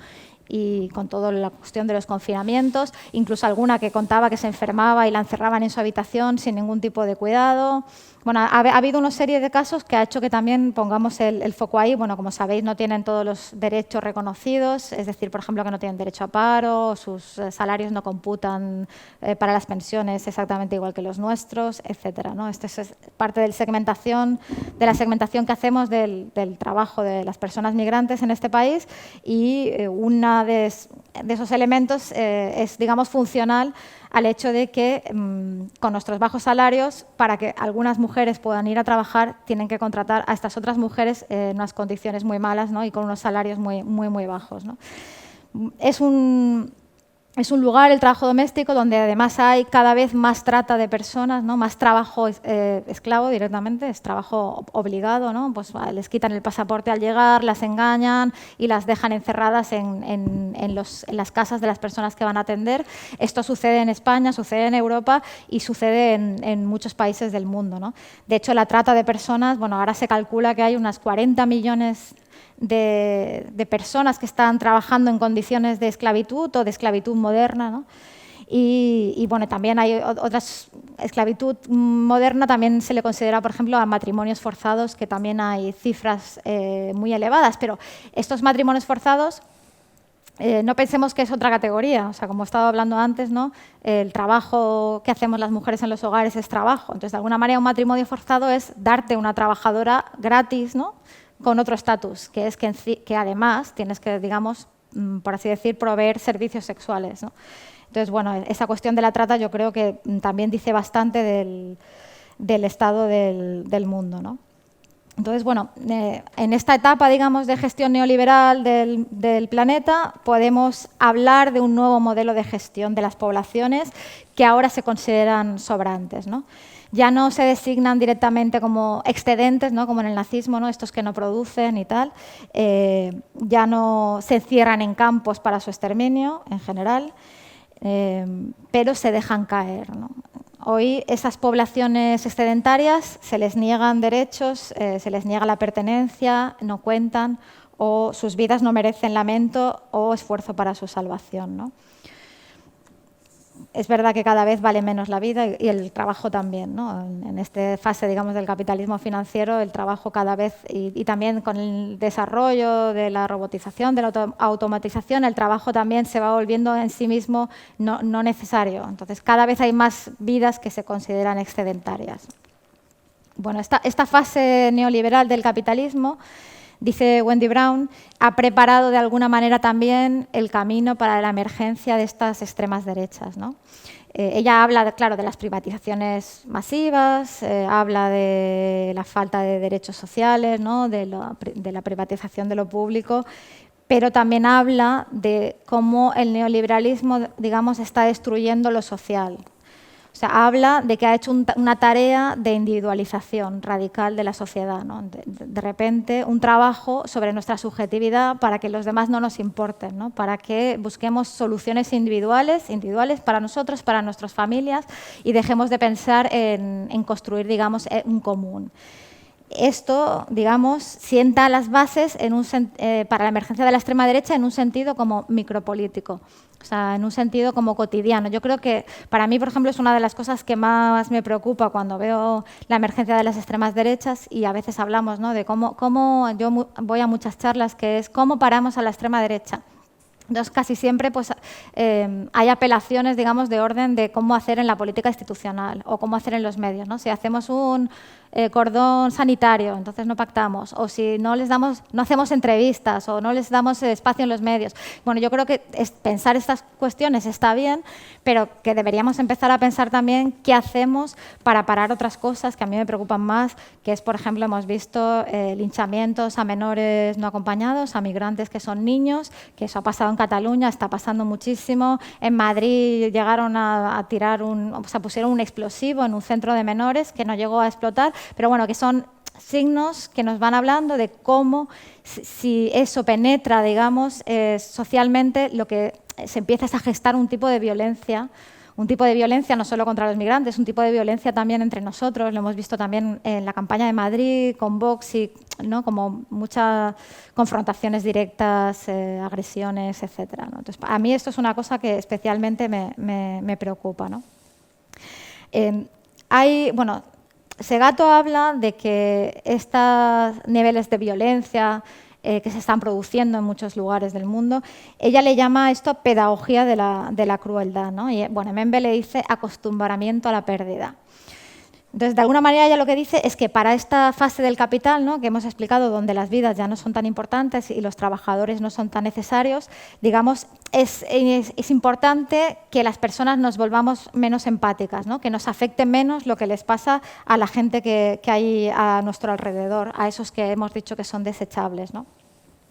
Y con toda la cuestión de los confinamientos, incluso alguna que contaba que se enfermaba y la encerraban en su habitación sin ningún tipo de cuidado. Bueno, ha habido una serie de casos que ha hecho que también pongamos el foco ahí. Bueno, como sabéis, no tienen todos los derechos reconocidos, es decir, por ejemplo, que no tienen derecho a paro, sus salarios no computan para las pensiones exactamente igual que los nuestros, etcétera, ¿no? Esto es parte de la segmentación que hacemos del trabajo de las personas migrantes en este país, y una de esos elementos es, digamos, funcional al hecho de que con nuestros bajos salarios, para que algunas mujeres puedan ir a trabajar, tienen que contratar a estas otras mujeres en unas condiciones muy malas, ¿no? Y con unos salarios muy bajos, ¿no? Es un lugar, el trabajo doméstico, donde además hay cada vez más trata de personas, ¿no? Más trabajo esclavo directamente, es trabajo obligado, ¿no? Pues les quitan el pasaporte al llegar, las engañan y las dejan encerradas en las casas de las personas que van a atender. Esto sucede en España, sucede en Europa y sucede en muchos países del mundo, ¿no? De hecho, la trata de personas, bueno, ahora se calcula que hay unas 40 millones de personas que están trabajando en condiciones de esclavitud o de esclavitud moderna, ¿no? Y bueno, también hay otras esclavitud moderna, también se le considera, por ejemplo, a matrimonios forzados, que también hay cifras muy elevadas, pero estos matrimonios forzados no pensemos que es otra categoría. O sea, como he estado hablando antes, ¿no? El trabajo que hacemos las mujeres en los hogares es trabajo. Entonces, de alguna manera, un matrimonio forzado es darte una trabajadora gratis, ¿no? Con otro estatus, que es que además tienes que, digamos, por así decir, proveer servicios sexuales, ¿no? Entonces, bueno, esa cuestión de la trata yo creo que también dice bastante del estado del mundo, ¿no? Entonces, bueno, en esta etapa, digamos, de gestión neoliberal del planeta, podemos hablar de un nuevo modelo de gestión de las poblaciones que ahora se consideran sobrantes, ¿no? Ya no se designan directamente como excedentes, ¿no? Como en el nazismo, ¿no? Estos que no producen y tal. Ya no se encierran en campos para su exterminio, en general, pero se dejan caer, ¿no? Hoy esas poblaciones excedentarias se les niegan derechos, se les niega la pertenencia, no cuentan, o sus vidas no merecen lamento o esfuerzo para su salvación, ¿no? Es verdad que cada vez vale menos la vida y el trabajo también, ¿no? En esta fase, digamos, del capitalismo financiero, el trabajo cada vez, y también con el desarrollo de la robotización, de la automatización, el trabajo también se va volviendo en sí mismo no necesario. Entonces, cada vez hay más vidas que se consideran excedentarias. Bueno, esta fase neoliberal del capitalismo, dice Wendy Brown, ha preparado de alguna manera también el camino para la emergencia de estas extremas derechas, ¿no? Ella habla, claro, de las privatizaciones masivas, habla de la falta de derechos sociales, ¿no? de la privatización de lo público, pero también habla de cómo el neoliberalismo, digamos, está destruyendo lo social. O sea, habla de que ha hecho una tarea de individualización radical de la sociedad, ¿no? De repente, un trabajo sobre nuestra subjetividad para que los demás no nos importen, ¿no? Para que busquemos soluciones individuales para nosotros, para nuestras familias, y dejemos de pensar en construir, digamos, un común. Esto, digamos, sienta las bases para la emergencia de la extrema derecha en un sentido como micropolítico, o sea, en un sentido como cotidiano. Yo creo que para mí, por ejemplo, es una de las cosas que más me preocupa cuando veo la emergencia de las extremas derechas, y a veces hablamos, ¿no?, de cómo yo voy a muchas charlas, que es cómo paramos a la extrema derecha. Entonces, casi siempre pues, hay apelaciones, digamos, de orden de cómo hacer en la política institucional o cómo hacer en los medios, ¿no? Si hacemos un cordón sanitario, entonces no pactamos, o si no hacemos entrevistas o no les damos espacio en los medios. Bueno, yo creo que pensar estas cuestiones está bien, pero que deberíamos empezar a pensar también qué hacemos para parar otras cosas que a mí me preocupan más, que es, por ejemplo, hemos visto linchamientos a menores no acompañados, a migrantes que son niños, que eso ha pasado en Cataluña, está pasando muchísimo. En Madrid llegaron a tirar pusieron un explosivo en un centro de menores que no llegó a explotar, pero bueno, que son signos que nos van hablando de cómo, si eso penetra, digamos, socialmente, lo que se empieza es a gestar un tipo de violencia no solo contra los migrantes, un tipo de violencia también entre nosotros. Lo hemos visto también en la campaña de Madrid con Vox, y, ¿no?, como muchas confrontaciones directas, agresiones, etcétera, ¿no? Entonces, a mí esto es una cosa que especialmente me preocupa, ¿no? Segato habla de que estos niveles de violencia que se están produciendo en muchos lugares del mundo, ella le llama a esto pedagogía de la crueldad, ¿no? Y bueno, Membe le dice acostumbramiento a la pérdida. Entonces, de alguna manera, ella lo que dice es que para esta fase del capital, ¿no?, que hemos explicado, donde las vidas ya no son tan importantes y los trabajadores no son tan necesarios, digamos, es importante que las personas nos volvamos menos empáticas, ¿no?, que nos afecte menos lo que les pasa a la gente que hay a nuestro alrededor, a esos que hemos dicho que son desechables, ¿no?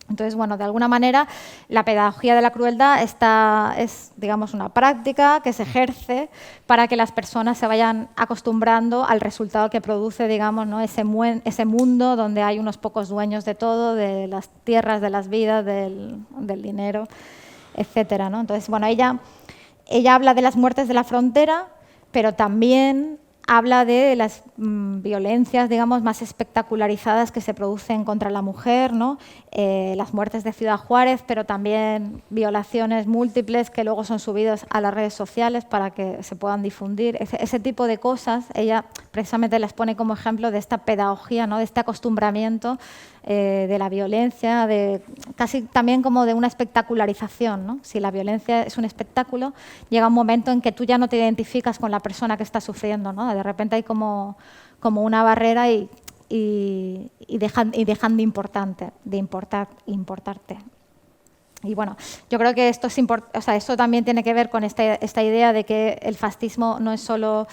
Entonces, bueno, de alguna manera, la pedagogía de la crueldad es, digamos, una práctica que se ejerce para que las personas se vayan acostumbrando al resultado que produce, digamos, ¿no?, ese mundo donde hay unos pocos dueños de todo, de las tierras, de las vidas, del dinero, etcétera, ¿no? Entonces, bueno, ella habla de las muertes de la frontera, pero también habla de las violencias, digamos, más espectacularizadas que se producen contra la mujer, ¿no? Las muertes de Ciudad Juárez, pero también violaciones múltiples que luego son subidas a las redes sociales para que se puedan difundir. Ese tipo de cosas, ella precisamente las pone como ejemplo de esta pedagogía, ¿no?, de este acostumbramiento de la violencia, casi también como de una espectacularización, ¿no? Si la violencia es un espectáculo, llega un momento en que tú ya no te identificas con la persona que está sufriendo, ¿no? De repente hay como una barrera y dejan de importarte. Y bueno, yo creo que esto esto también tiene que ver con esta idea de que el fascismo no es solo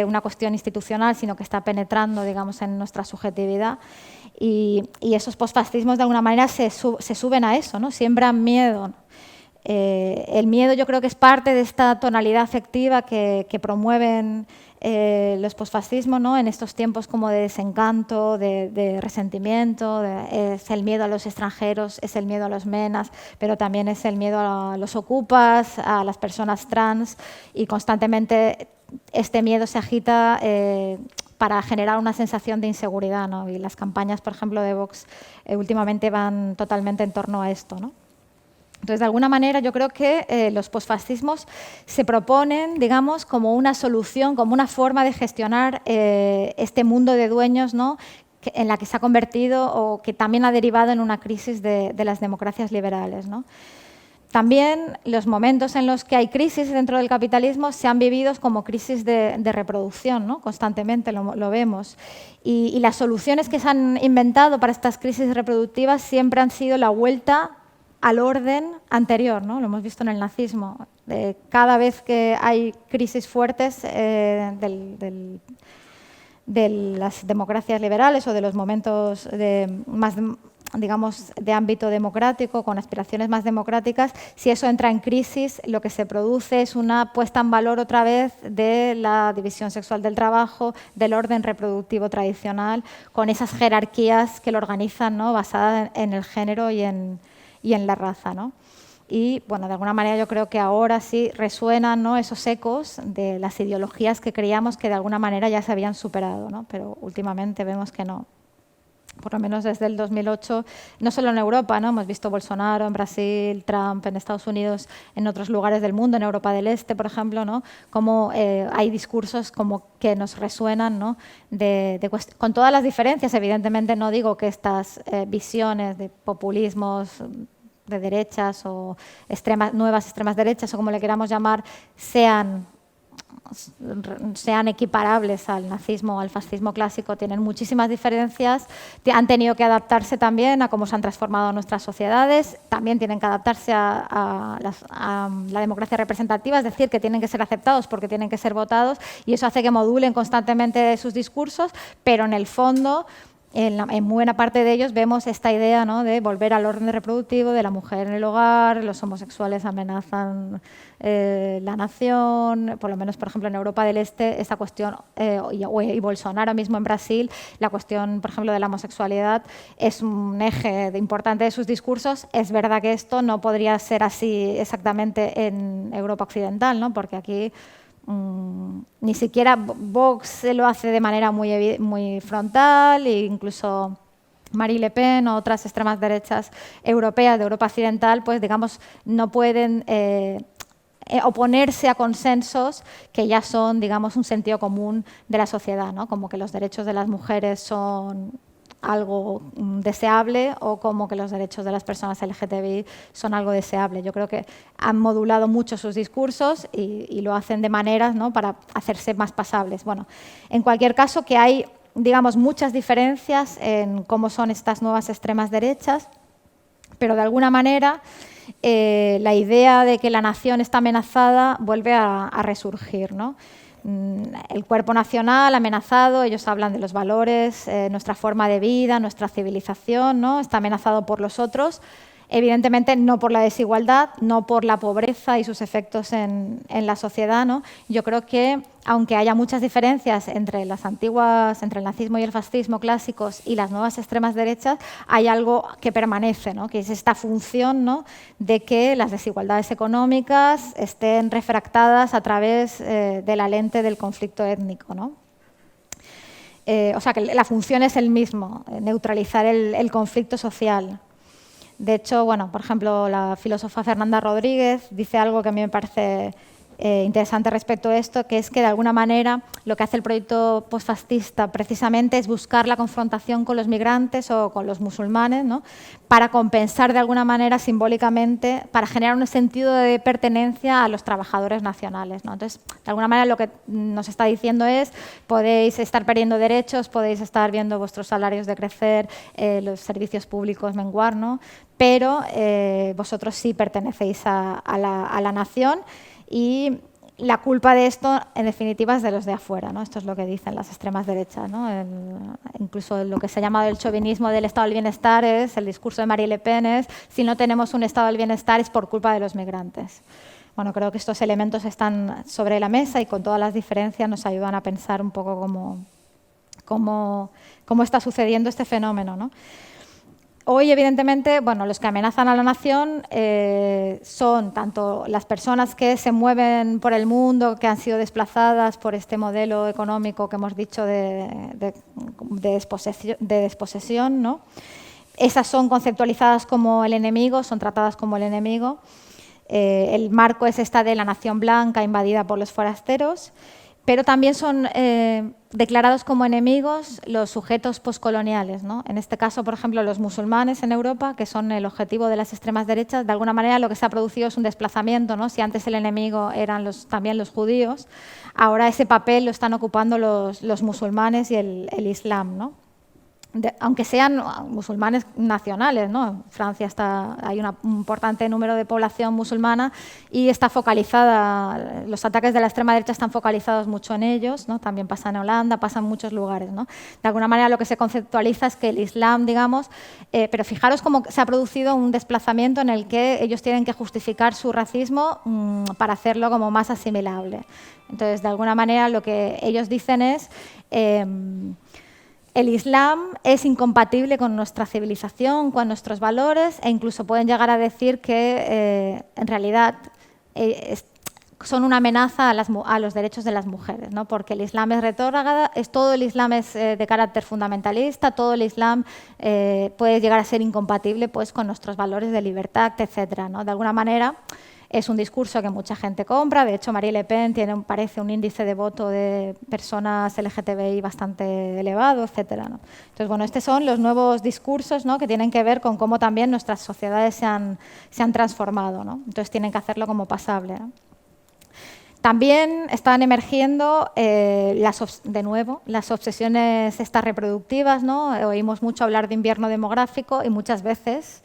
una cuestión institucional, sino que está penetrando, digamos, en nuestra subjetividad. Y esos posfascismos, de alguna manera, se suben a eso, ¿no? Siembran miedo, ¿no? El miedo, yo creo que es parte de esta tonalidad afectiva que promueven los posfascismos, ¿no?, en estos tiempos como de desencanto, de resentimiento. Es el miedo a los extranjeros, es el miedo a los menas, pero también es el miedo a los ocupas, a las personas trans, y constantemente este miedo se agita para generar una sensación de inseguridad, ¿no? Y las campañas, por ejemplo, de Vox últimamente van totalmente en torno a esto, ¿no? Entonces, de alguna manera, yo creo que los posfascismos se proponen, digamos, como una solución, como una forma de gestionar este mundo de dueños, ¿no?, en la que se ha convertido, o que también ha derivado en una crisis de las democracias liberales, ¿no? También los momentos en los que hay crisis dentro del capitalismo se han vivido como crisis de reproducción, ¿no? Constantemente lo vemos. Y las soluciones que se han inventado para estas crisis reproductivas siempre han sido la vuelta al orden anterior, ¿no? Lo hemos visto en el nazismo. Cada vez que hay crisis fuertes de las democracias liberales o de los momentos más digamos, de ámbito democrático, con aspiraciones más democráticas, si eso entra en crisis, lo que se produce es una puesta en valor otra vez de la división sexual del trabajo, del orden reproductivo tradicional, con esas jerarquías que lo organizan, ¿no?, basadas en el género y en la raza, ¿no? Y, bueno, de alguna manera yo creo que ahora sí resuenan, ¿no?, esos ecos de las ideologías que creíamos que de alguna manera ya se habían superado, ¿no? Pero últimamente vemos que no. Por lo menos desde el 2008, no solo en Europa, ¿no? Hemos visto Bolsonaro en Brasil, Trump en Estados Unidos, en otros lugares del mundo, en Europa del Este, por ejemplo, ¿no?, como hay discursos como que nos resuenan, ¿no?, con todas las diferencias. Evidentemente no digo que estas visiones de populismos de derechas o nuevas extremas derechas o como le queramos llamar sean equiparables al nazismo o al fascismo clásico, tienen muchísimas diferencias, han tenido que adaptarse también a cómo se han transformado nuestras sociedades, también tienen que adaptarse a la democracia representativa, es decir, que tienen que ser aceptados porque tienen que ser votados, y eso hace que modulen constantemente sus discursos, pero en el fondo, en buena parte de ellos vemos esta idea, ¿no?, de volver al orden reproductivo de la mujer en el hogar, los homosexuales amenazan la nación, por lo menos, por ejemplo, en Europa del Este, esta cuestión, y Bolsonaro mismo en Brasil, la cuestión, por ejemplo, de la homosexualidad es un eje importante de sus discursos. Es verdad que esto no podría ser así exactamente en Europa occidental, ¿no?, porque aquí ni siquiera Vox lo hace de manera muy frontal, e incluso Marine Le Pen o otras extremas derechas europeas de Europa occidental, pues digamos, no pueden oponerse a consensos que ya son, digamos, un sentido común de la sociedad, ¿no?, como que los derechos de las mujeres son algo deseable o como que los derechos de las personas LGTBI son algo deseable. Yo creo que han modulado mucho sus discursos y lo hacen de maneras, ¿no?, para hacerse más pasables. Bueno, en cualquier caso, que hay, digamos, muchas diferencias en cómo son estas nuevas extremas derechas, pero de alguna manera la idea de que la nación está amenazada vuelve a resurgir, ¿no? El cuerpo nacional amenazado, ellos hablan de los valores, nuestra forma de vida, nuestra civilización, ¿no?, está amenazado por los otros, evidentemente no por la desigualdad, no por la pobreza y sus efectos en la sociedad, ¿no? Yo creo que, aunque haya muchas diferencias entre las antiguas, entre el nazismo y el fascismo clásicos y las nuevas extremas derechas, hay algo que permanece, ¿no?, que es esta función, ¿no?, de que las desigualdades económicas estén refractadas a través de la lente del conflicto étnico, ¿no? O sea, que la función es el mismo, neutralizar el conflicto social. De hecho, bueno, por ejemplo, la filósofa Fernanda Rodríguez dice algo que a mí me parece interesante respecto a esto, que es que de alguna manera lo que hace el proyecto postfascista precisamente es buscar la confrontación con los migrantes o con los musulmanes, ¿no?, para compensar de alguna manera simbólicamente, para generar un sentido de pertenencia a los trabajadores nacionales, ¿no? Entonces, de alguna manera lo que nos está diciendo es: podéis estar perdiendo derechos, podéis estar viendo vuestros salarios decrecer, los servicios públicos menguar, ¿no?, pero vosotros sí pertenecéis a la nación, y la culpa de esto, en definitiva, es de los de afuera, ¿no? Esto es lo que dicen las extremas derechas, ¿no? Incluso lo que se ha llamado el chauvinismo del estado del bienestar es, el discurso de Marine Le Pen es: si no tenemos un estado del bienestar es por culpa de los migrantes. Bueno, creo que estos elementos están sobre la mesa y con todas las diferencias nos ayudan a pensar un poco cómo está sucediendo este fenómeno, ¿no? Hoy, evidentemente, bueno, los que amenazan a la nación son tanto las personas que se mueven por el mundo, que han sido desplazadas por este modelo económico que hemos dicho de desposesión, ¿no? Esas son conceptualizadas como el enemigo, son tratadas como el enemigo. El marco es esta de la nación blanca invadida por los forasteros, pero también son declarados como enemigos los sujetos postcoloniales, ¿no? En este caso, por ejemplo, los musulmanes en Europa, que son el objetivo de las extremas derechas. De alguna manera lo que se ha producido es un desplazamiento, ¿no? Si antes el enemigo eran también los judíos, ahora ese papel lo están ocupando los musulmanes y el islam, ¿no? aunque sean musulmanes nacionales, ¿no? En Francia hay un importante número de población musulmana y está focalizada, los ataques de la extrema derecha están focalizados mucho en ellos, ¿no? También pasa en Holanda, pasa en muchos lugares, ¿no? De alguna manera lo que se conceptualiza es que el Islam, digamos, pero fijaros cómo se ha producido un desplazamiento en el que ellos tienen que justificar su racismo para hacerlo como más asimilable. Entonces, de alguna manera lo que ellos dicen es el Islam es incompatible con nuestra civilización, con nuestros valores, e incluso pueden llegar a decir que en realidad son una amenaza a los derechos de las mujeres, ¿no? Porque el Islam es retrógrada, todo el Islam es de carácter fundamentalista, todo el Islam puede llegar a ser incompatible pues, con nuestros valores de libertad, etcétera, ¿no? De alguna manera es un discurso que mucha gente compra. De hecho, Marine Le Pen parece un índice de voto de personas LGTBI bastante elevado, etcétera, ¿no? Entonces, bueno, estos son los nuevos discursos, ¿no? Que tienen que ver con cómo también nuestras sociedades se han transformado, ¿no? Entonces, tienen que hacerlo como pasable, ¿no? También están emergiendo, de nuevo, las obsesiones estas reproductivas, ¿no? Oímos mucho hablar de invierno demográfico y muchas veces,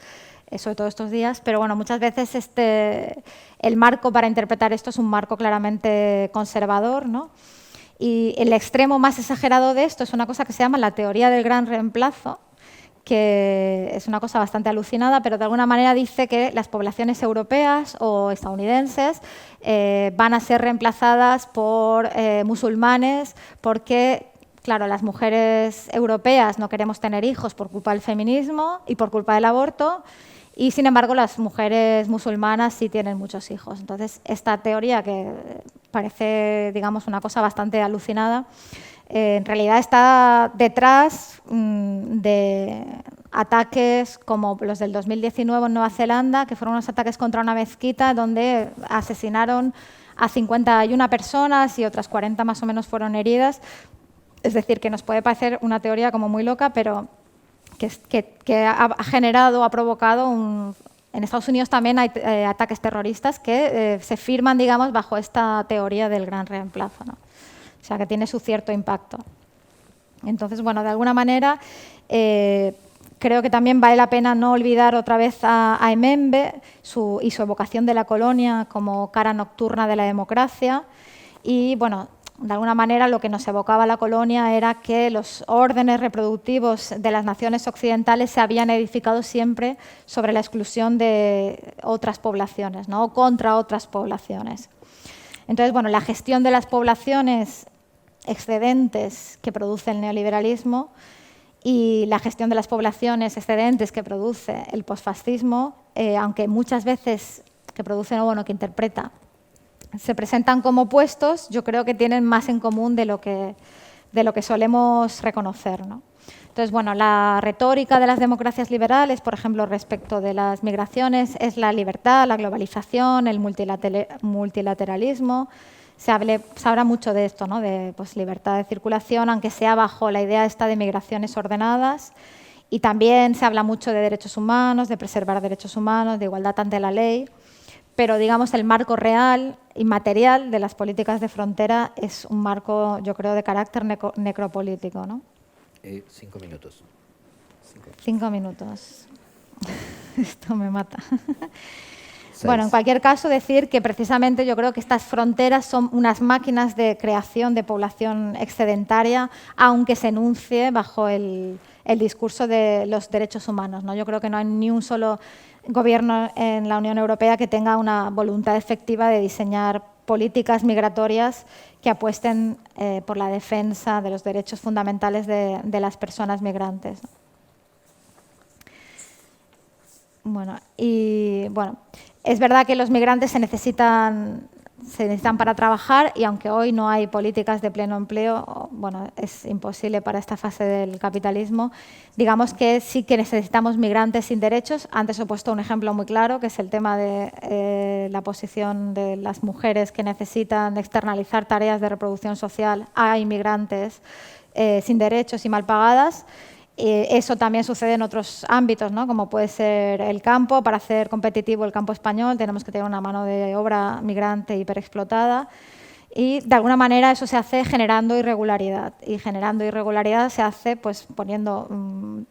sobre todo estos días, pero bueno, muchas veces el marco para interpretar esto es un marco claramente conservador, ¿no? Y el extremo más exagerado de esto es una cosa que se llama la teoría del gran reemplazo, que es una cosa bastante alucinada, pero de alguna manera dice que las poblaciones europeas o estadounidenses van a ser reemplazadas por musulmanes porque, claro, las mujeres europeas no queremos tener hijos por culpa del feminismo y por culpa del aborto, y sin embargo las mujeres musulmanas sí tienen muchos hijos. Entonces, esta teoría, que parece, digamos, una cosa bastante alucinada, en realidad está detrás de ataques como los del 2019 en Nueva Zelanda, que fueron unos ataques contra una mezquita donde asesinaron a 51 personas y otras 40 más o menos fueron heridas. Es decir, que nos puede parecer una teoría como muy loca, pero que ha generado, ha provocado en Estados Unidos también hay ataques terroristas que se firman, digamos, bajo esta teoría del gran reemplazo, ¿no? O sea, que tiene su cierto impacto. Entonces, bueno, de alguna manera, creo que también vale la pena no olvidar otra vez a Emembe y su evocación de la colonia como cara nocturna de la democracia. Y, bueno, de alguna manera lo que nos evocaba la colonia era que los órdenes reproductivos de las naciones occidentales se habían edificado siempre sobre la exclusión de otras poblaciones, ¿no? O contra otras poblaciones. Entonces, bueno, la gestión de las poblaciones excedentes que produce el neoliberalismo y la gestión de las poblaciones excedentes que produce el posfascismo, aunque muchas veces que produce, bueno, que interpreta, se presentan como opuestos, yo creo que tienen más en común de lo que solemos reconocer, ¿no? Entonces, bueno, la retórica de las democracias liberales, por ejemplo, respecto de las migraciones, es la libertad, la globalización, el multilateralismo. Se habla mucho de esto, ¿no? De pues, libertad de circulación, aunque sea bajo la idea esta de migraciones ordenadas. Y también se habla mucho de derechos humanos, de preservar derechos humanos, de igualdad ante la ley. Pero, digamos, el marco real y material de las políticas de frontera es un marco, yo creo, de carácter necropolítico, ¿no? 5 minutos. 5 minutos. Esto me mata. 6. Bueno, en cualquier caso, decir que precisamente yo creo que estas fronteras son unas máquinas de creación de población excedentaria, aunque se enuncie bajo el discurso de los derechos humanos, ¿no? Yo creo que no hay ni un solo gobierno en la Unión Europea que tenga una voluntad efectiva de diseñar políticas migratorias que apuesten por la defensa de los derechos fundamentales de las personas migrantes. Bueno, es verdad que los migrantes se necesitan para trabajar y aunque hoy no hay políticas de pleno empleo, bueno, es imposible para esta fase del capitalismo, digamos que sí que necesitamos migrantes sin derechos. Antes he puesto un ejemplo muy claro, que es el tema de la posición de las mujeres que necesitan externalizar tareas de reproducción social a inmigrantes sin derechos y mal pagadas. Eso también sucede en otros ámbitos, ¿no? Como puede ser el campo. Para hacer competitivo el campo español tenemos que tener una mano de obra migrante hiperexplotada. Y de alguna manera eso se hace generando irregularidad. Y generando irregularidad se hace pues, poniendo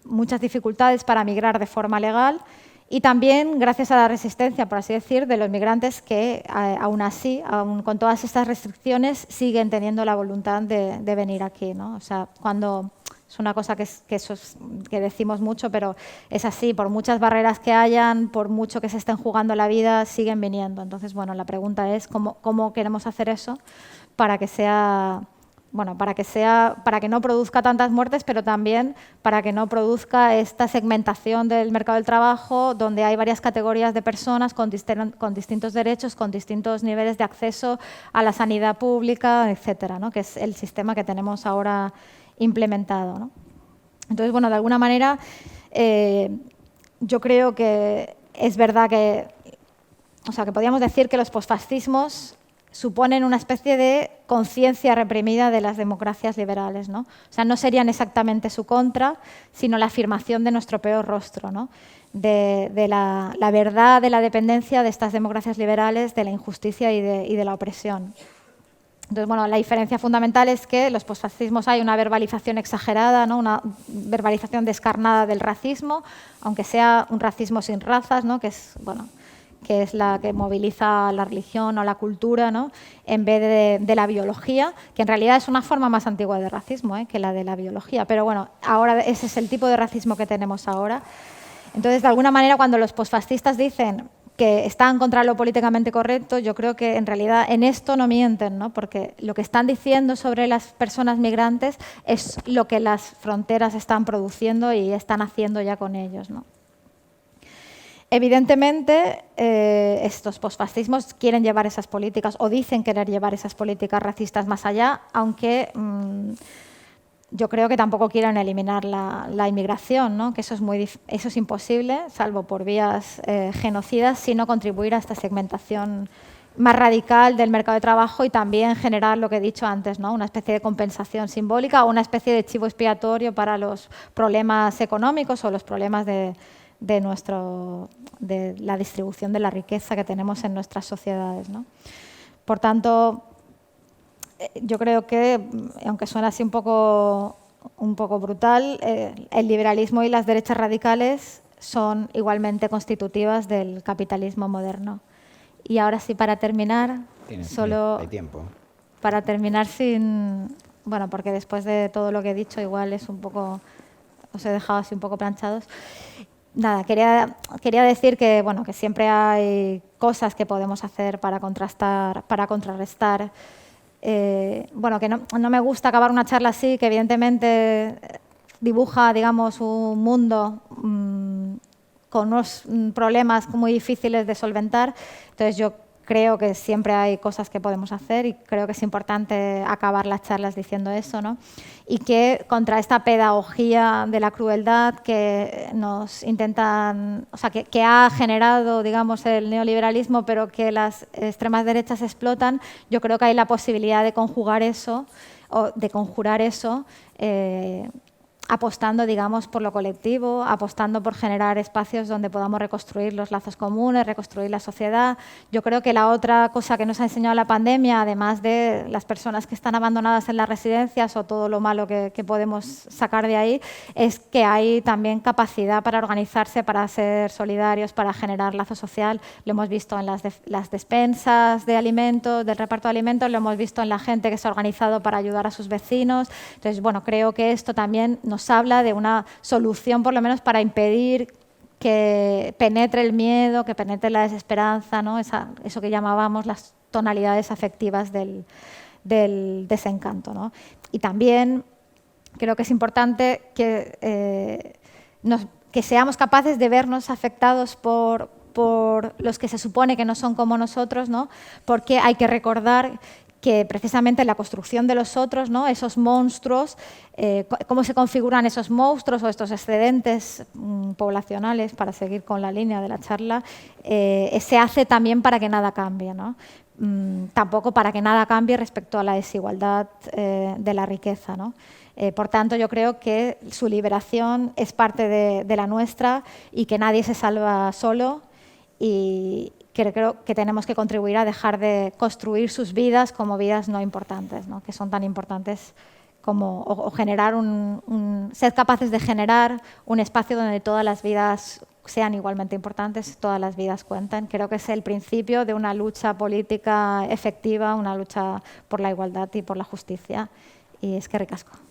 muchas dificultades para migrar de forma legal y también gracias a la resistencia, por así decir, de los migrantes que aún así, aún con todas estas restricciones, siguen teniendo la voluntad de venir aquí, ¿no? O sea, cuando es una cosa que decimos mucho, pero es así, por muchas barreras que hayan, por mucho que se estén jugando la vida, siguen viniendo. Entonces, bueno, la pregunta es cómo queremos hacer eso para que sea, bueno, para que no produzca tantas muertes, pero también para que no produzca esta segmentación del mercado del trabajo, donde hay varias categorías de personas con distintos derechos, con distintos niveles de acceso a la sanidad pública, etcétera, ¿no? Que es el sistema que tenemos ahora implementado, ¿no? Entonces, bueno, de alguna manera, yo creo que es verdad que, o sea, que podríamos decir que los posfascismos suponen una especie de conciencia reprimida de las democracias liberales, ¿no? O sea, no serían exactamente su contra, sino la afirmación de nuestro peor rostro, ¿no? De la verdad de la dependencia de estas democracias liberales, de la injusticia y de la opresión. Entonces, bueno, la diferencia fundamental es que en los posfascismos hay una verbalización exagerada, ¿no? Una verbalización descarnada del racismo, aunque sea un racismo sin razas, ¿no? Que es la que moviliza la religión o la cultura, ¿no? En vez de la biología, que en realidad es una forma más antigua de racismo, que la de la biología. Pero bueno, ahora ese es el tipo de racismo que tenemos ahora. Entonces, de alguna manera, cuando los posfascistas dicen que están contra lo políticamente correcto, yo creo que en realidad en esto no mienten, ¿no? Porque lo que están diciendo sobre las personas migrantes es lo que las fronteras están produciendo y están haciendo ya con ellos, ¿no? Evidentemente, estos posfascismos quieren llevar esas políticas o dicen querer llevar esas políticas racistas más allá, aunque yo creo que tampoco quieren eliminar la inmigración, ¿no? Que eso es imposible, salvo por vías genocidas, sino contribuir a esta segmentación más radical del mercado de trabajo y también generar lo que he dicho antes, ¿no? Una especie de compensación simbólica o una especie de chivo expiatorio para los problemas económicos o los problemas de la distribución de la riqueza que tenemos en nuestras sociedades, ¿no? Por tanto, yo creo que, aunque suena así un poco brutal, el liberalismo y las derechas radicales son igualmente constitutivas del capitalismo moderno. Y ahora sí, para terminar, hay tiempo. Para terminar bueno, porque después de todo lo que he dicho igual es un poco, os he dejado así un poco planchados. Nada, quería decir que, bueno, que siempre hay cosas que podemos hacer para contrarrestar. Bueno, que no me gusta acabar una charla así, que evidentemente dibuja, digamos, un mundo con unos problemas muy difíciles de solventar. Entonces yo creo que siempre hay cosas que podemos hacer y creo que es importante acabar las charlas diciendo eso, ¿no? Y que contra esta pedagogía de la crueldad que nos intentan, o sea, que ha generado, digamos, el neoliberalismo, pero que las extremas derechas explotan, yo creo que hay la posibilidad de conjugar eso, o de conjurar eso, apostando, digamos, por lo colectivo, apostando por generar espacios donde podamos reconstruir los lazos comunes, reconstruir la sociedad. Yo creo que la otra cosa que nos ha enseñado la pandemia, además de las personas que están abandonadas en las residencias o todo lo malo que podemos sacar de ahí, es que hay también capacidad para organizarse, para ser solidarios, para generar lazo social. Lo hemos visto en las despensas de alimentos, del reparto de alimentos, lo hemos visto en la gente que se ha organizado para ayudar a sus vecinos. Entonces, bueno, creo que esto también nos habla de una solución, por lo menos, para impedir que penetre el miedo, que penetre la desesperanza, ¿no? Eso que llamábamos las tonalidades afectivas del desencanto, ¿no? Y también creo que es importante que seamos capaces de vernos afectados por los que se supone que no son como nosotros, ¿no? Porque hay que recordar que precisamente la construcción de los otros, ¿no? Esos monstruos, cómo se configuran esos monstruos o estos excedentes poblacionales, para seguir con la línea de la charla, se hace también para que nada cambie, ¿no? Tampoco para que nada cambie respecto a la desigualdad de la riqueza, ¿no? Por tanto, yo creo que su liberación es parte de la nuestra y que nadie se salva solo y creo que tenemos que contribuir a dejar de construir sus vidas como vidas no importantes, ¿no? Que son tan importantes como o generar ser capaces de generar un espacio donde todas las vidas sean igualmente importantes, todas las vidas cuentan. Creo que es el principio de una lucha política efectiva, una lucha por la igualdad y por la justicia. Y es que ricasco.